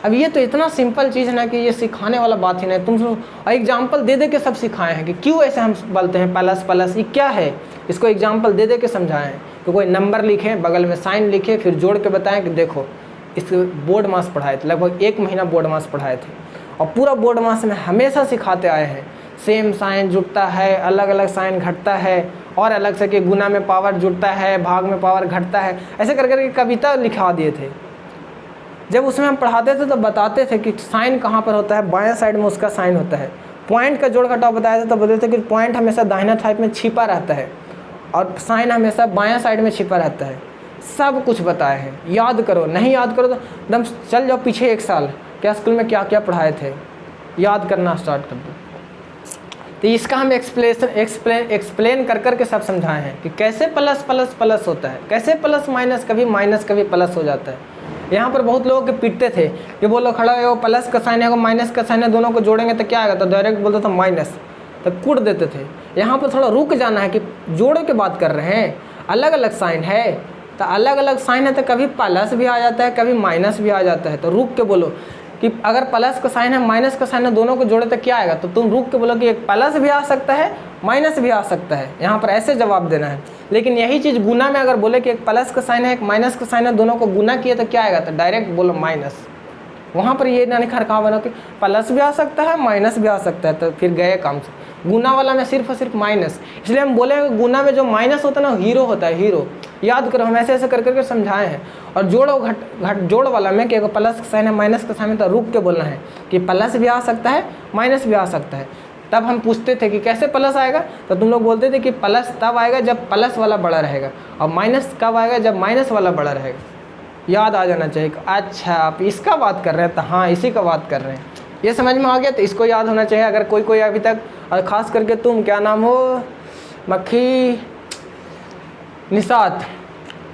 अब ये तो इतना सिंपल चीज़ है ना कि ये सिखाने वाला बात ही नहीं। तुम एग्जाम्पल दे के सब सिखाए हैं कि क्यों ऐसे हम बोलते हैं प्लस, ये क्या है, इसको एग्जाम्पल दे के समझाए हैं। तो कोई नंबर लिखे, बगल में साइन लिखे, फिर जोड़ के बताएं कि देखो। इस बोर्ड मास पढ़ाए थे, लगभग 1 महीना बोर्ड मास पढ़ाए थे, और पूरा बोर्ड मास में हमेशा सिखाते आए हैं सेम साइन जुड़ता है, अलग अलग साइन घटता है, और अलग से कि गुना में पावर जुड़ता है, भाग में पावर घटता है, ऐसे कर करके कविता लिखा दिए थे। जब उसमें हम पढ़ाते थे तो बताते थे कि साइन कहाँ पर होता है, बायां साइड में उसका साइन होता है। पॉइंट का जोड़ घटाव बताया था तो बताते थे कि पॉइंट हमेशा दाहिना साइड में छिपा रहता है और साइन हमेशा बायां साइड में छिपा रहता है। सब कुछ बताए हैं, याद करो। नहीं याद करो तो एकदम चल जाओ पीछे 1 साल, क्या स्कूल में क्या क्या पढ़ाए थे, याद करना स्टार्ट कर दो। तो इसका हम एक्सप्लेन कर के सब समझाए हैं कि कैसे प्लस होता है, कैसे प्लस माइनस, कभी माइनस कभी प्लस हो जाता है। यहाँ पर बहुत लोगों के पीटते थे कि बोलो खड़ा है वो प्लस का साइन है वो माइनस का साइन है, दोनों को जोड़ेंगे तो क्या आएगा, तो डायरेक्ट बोलते थे माइनस, तो कूट देते थे। यहाँ पर थोड़ा रुक जाना है कि जोड़े की बात कर रहे हैं, अलग अलग साइन है, तो अलग अलग साइन है तो कभी प्लस भी आ जाता है कभी माइनस भी आ जाता है। तो रुक के बोलो कि अगर प्लस का साइन है माइनस का साइन है, दोनों को जोड़े तो क्या आएगा, तो तुम रुक के बोलो कि एक प्लस भी आ सकता है माइनस भी आ सकता है। यहाँ पर ऐसे जवाब देना है। लेकिन यही चीज़ गुना में अगर बोले कि एक प्लस का साइन है एक माइनस का साइन है, दोनों को गुना किए तो क्या आएगा, तो डायरेक्ट बोलो माइनस। वहाँ पर ये ना खड़का बनो कि प्लस भी आ सकता है माइनस भी आ सकता है, तो फिर गए काम से। गुना वाला में सिर्फ और सिर्फ माइनस, इसलिए हम बोले गुना में जो माइनस होता है ना हीरो होता है, हीरो। याद करो, हम ऐसे ऐसे कर करके समझाए हैं। और जोड़ वाला में कि अगर प्लस का साइन है माइनस का साइन है, तो रुक के बोलना है कि प्लस भी आ सकता है माइनस भी आ सकता है। तब हम पूछते थे कि कैसे प्लस आएगा, तो तुम लोग बोलते थे कि प्लस तब आएगा जब प्लस वाला बड़ा रहेगा, और माइनस कब आएगा, जब माइनस वाला बड़ा रहेगा। याद आ जाना चाहिए। अच्छा आप इसका बात कर रहे हैं, तो हाँ इसी का बात कर रहे हैं, ये समझ में आ गया। तो इसको याद होना चाहिए। अगर कोई कोई अभी तक, और ख़ास करके तुम, क्या नाम हो, मक्खी, निशात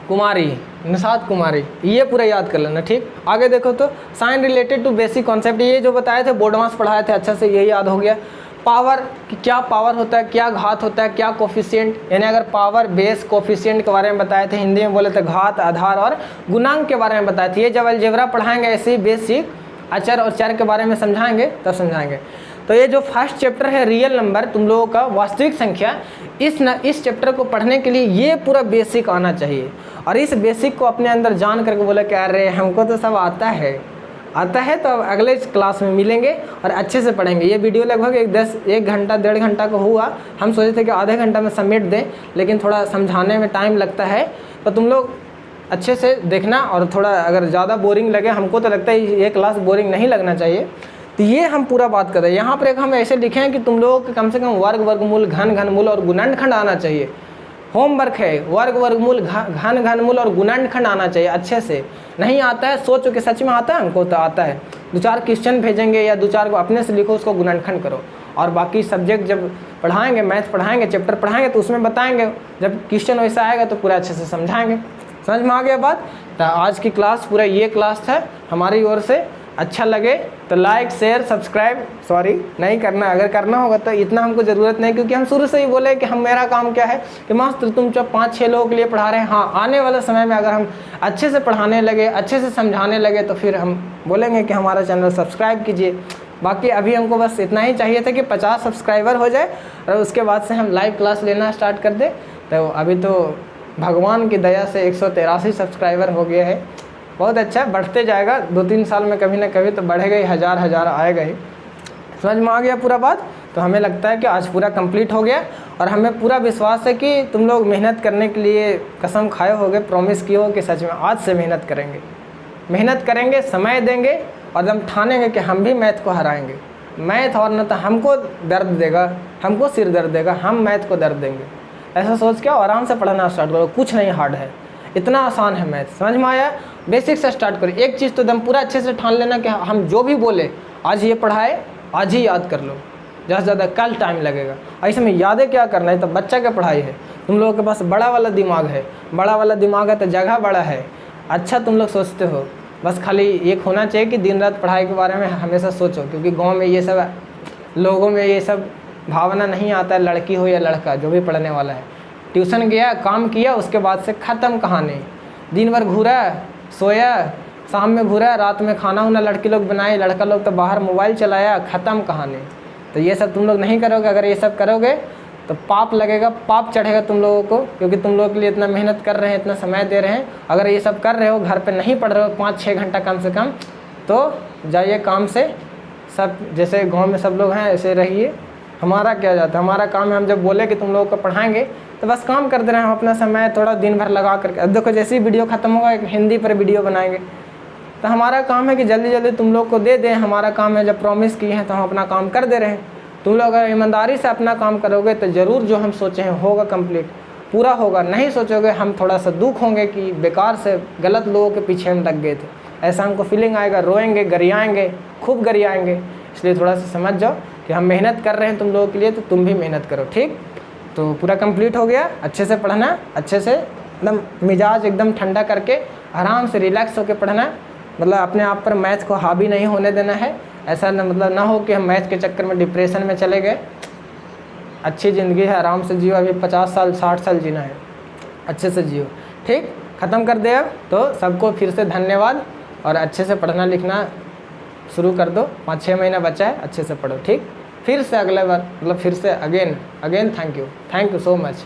कुमारी, निशात कुमारी, ये पूरा याद कर लेना। ठीक, आगे देखो तो sign related to basic concept, ये जो बताए थे बोर्ड मास पढ़ाए थे, अच्छा से यही याद हो गया। पावर कि क्या पावर होता है, क्या घात होता है, क्या कोफिशिएंट, यानी अगर पावर, बेस, कोफिशिएंट के बारे में बताए थे, हिंदी में बोले तो घात, आधार और गुणांक के बारे में बताए थे। ये जब अलजेब्रा पढ़ाएंगे ऐसे ही बेसिक अचर और चर के बारे में समझाएंगे तब समझाएंगे। तो ये जो फर्स्ट चैप्टर है रियल नंबर, तुम लोगों का वास्तविक संख्या, इस चैप्टर को पढ़ने के लिए ये पूरा बेसिक आना चाहिए। और इस बेसिक को अपने अंदर जान करके बोले कि अरे हमको तो सब आता है तो अब अगले क्लास में मिलेंगे और अच्छे से पढ़ेंगे। ये वीडियो लगभग 1 घंटा 1.5 घंटा का हुआ। हम सोचे थे कि आधे घंटा में समेट दें, लेकिन थोड़ा समझाने में टाइम लगता है। तो तुम लोग अच्छे से देखना, और थोड़ा अगर ज़्यादा बोरिंग लगे, हमको तो लगता है ये क्लास बोरिंग नहीं लगना चाहिए, तो ये हम पूरा बात कर रहे हैं। यहाँ पर एक हम ऐसे लिखे हैं कि तुम लोगों को कम से कम वर्ग, वर्गमूल, घन, घनमूल और गुणनखंड आना चाहिए। होमवर्क है, वर्ग, वर्गमूल, घन, घनमूल और गुणनखंड आना चाहिए अच्छे से। नहीं आता है, सोचो कि सच में आता है, हमको तो आता है। 2-4 क्वेश्चन भेजेंगे या 2-4 को अपने से लिखो, उसको गुणनखंड करो। और बाकी सब्जेक्ट जब पढ़ाएंगे, मैथ पढ़ाएंगे, चैप्टर पढ़ाएंगे, तो उसमें बताएंगे। जब क्वेश्चन वैसा आएगा तो पूरा अच्छे से समझाएंगे। समझ में आ गया बात? तो आज की क्लास पूरा ये क्लास था हमारी ओर से। अच्छा लगे तो लाइक, शेयर, सब्सक्राइब नहीं करना। अगर करना होगा तो इतना हमको ज़रूरत नहीं, क्योंकि हम शुरू से ही बोले कि मेरा काम क्या है कि मास्टर तुम जब 5-6 लोगों के लिए पढ़ा रहे हैं। हाँ, आने वाले समय में अगर हम अच्छे से पढ़ाने लगे, अच्छे से समझाने लगे, तो फिर हम बोलेंगे कि हमारा चैनल सब्सक्राइब कीजिए। बाकी अभी हमको बस इतना ही चाहिए था कि 50 सब्सक्राइबर हो जाए, और उसके बाद से हम लाइव क्लास लेना स्टार्ट कर दें। तो अभी तो भगवान की दया से 183 सब्सक्राइबर हो गया है। बहुत अच्छा, बढ़ते जाएगा। 2-3 साल में कभी ना कभी तो बढ़ेगा ही, हज़ार आएगा ही। समझ में आ गया पूरा बात? तो हमें लगता है कि आज पूरा कंप्लीट हो गया, और हमें पूरा विश्वास है कि तुम लोग मेहनत करने के लिए कसम खाए होगे, प्रॉमिस किए हो कि सच में आज से मेहनत करेंगे, समय देंगे, और एकदम ठानेंगे कि हम भी मैथ को हराएंगे। मैथ और न तो हमको दर्द देगा, हमको सिर दर्द देगा, हम मैथ को दर्द देंगे। ऐसा सोच के आराम से पढ़ना स्टार्ट करो। कुछ नहीं हार्ड है, इतना आसान है मैथ। समझ में आया? बेसिक से स्टार्ट करो। एक चीज़ तो एकदम पूरा अच्छे से ठान लेना कि हम जो भी बोले आज ये पढ़ाए, आज ही याद कर लो। ज़्यादा से ज़्यादा कल टाइम लगेगा। ऐसे में यादें क्या करना है, तो बच्चा क्या पढ़ाई है। तुम लोगों के पास बड़ा वाला दिमाग है, तो जगह बड़ा है। अच्छा तुम लोग सोचते हो, बस खाली एक होना चाहिए कि दिन रात पढ़ाई के बारे में हमेशा सोचो, क्योंकि गाँव में ये सब लोगों में ये सब भावना नहीं आता है। लड़की हो या लड़का, जो भी पढ़ने वाला है, ट्यूशन गया, काम किया, उसके बाद से ख़त्म कहानी। दिन भर घूरा, सोया, शाम में घूरा, रात में खाना वाना लड़की लोग बनाए, लड़का लोग तो बाहर मोबाइल चलाया, ख़त्म कहानी। तो ये सब तुम लोग नहीं करोगे। अगर ये सब करोगे तो पाप लगेगा, पाप चढ़ेगा तुम लोगों को, क्योंकि तुम लोगों के लिए इतना मेहनत कर रहे हैं, इतना समय दे रहे हैं। अगर ये सब कर रहे हो, घर पे नहीं पढ़ रहे हो 5-6 घंटा कम से कम, तो जाइए काम से। सब जैसे गाँव में सब लोग हैं ऐसे रहिए। हमारा क्या जाता है, हमारा काम है, हम जब बोले कि तुम लोगों को पढ़ाएंगे तो बस काम कर दे रहे हैं। हम अपना समय थोड़ा दिन भर लगा करके, अब देखो जैसे ही वीडियो ख़त्म होगा एक हिंदी पर वीडियो बनाएंगे, तो हमारा काम है कि जल्दी जल्दी तुम लोग को दे दें। हमारा काम है, जब प्रॉमिस किए हैं तो हम अपना काम कर दे रहे हैं। तुम लोग अगर ईमानदारी से अपना काम करोगे तो ज़रूर जो हम सोचे हैं होगा कंप्लीट, पूरा होगा। नहीं सोचोगे, हम थोड़ा सा दुख होंगे कि बेकार से गलत लोगों के पीछे हम लग गए थे, ऐसा हमको फीलिंग आएगा। रोएंगे, गरियाएंगे, खूब गरियाएंगे। इसलिए थोड़ा सा समझ जाओ कि हम मेहनत कर रहे हैं तुम लोगों के लिए, तो तुम भी मेहनत करो। ठीक, तो पूरा कंप्लीट हो गया। अच्छे से पढ़ना, अच्छे से एकदम मिजाज एकदम ठंडा करके आराम से रिलैक्स होकर पढ़ना। मतलब अपने आप पर मैथ को हावी नहीं होने देना है। ऐसा मतलब ना हो कि हम मैथ के चक्कर में डिप्रेशन में चले गए। अच्छी ज़िंदगी है, आराम से जियो। अभी 50 साल 60 साल जीना है, अच्छे से जियो। ठीक, ख़त्म कर दे अब तो सबको फिर से धन्यवाद, और अच्छे से पढ़ना लिखना शुरू कर दो। 5-6 महीना बचा है, अच्छे से पढ़ो। ठीक, फिर से अगले बार मतलब फिर से again thank you so much.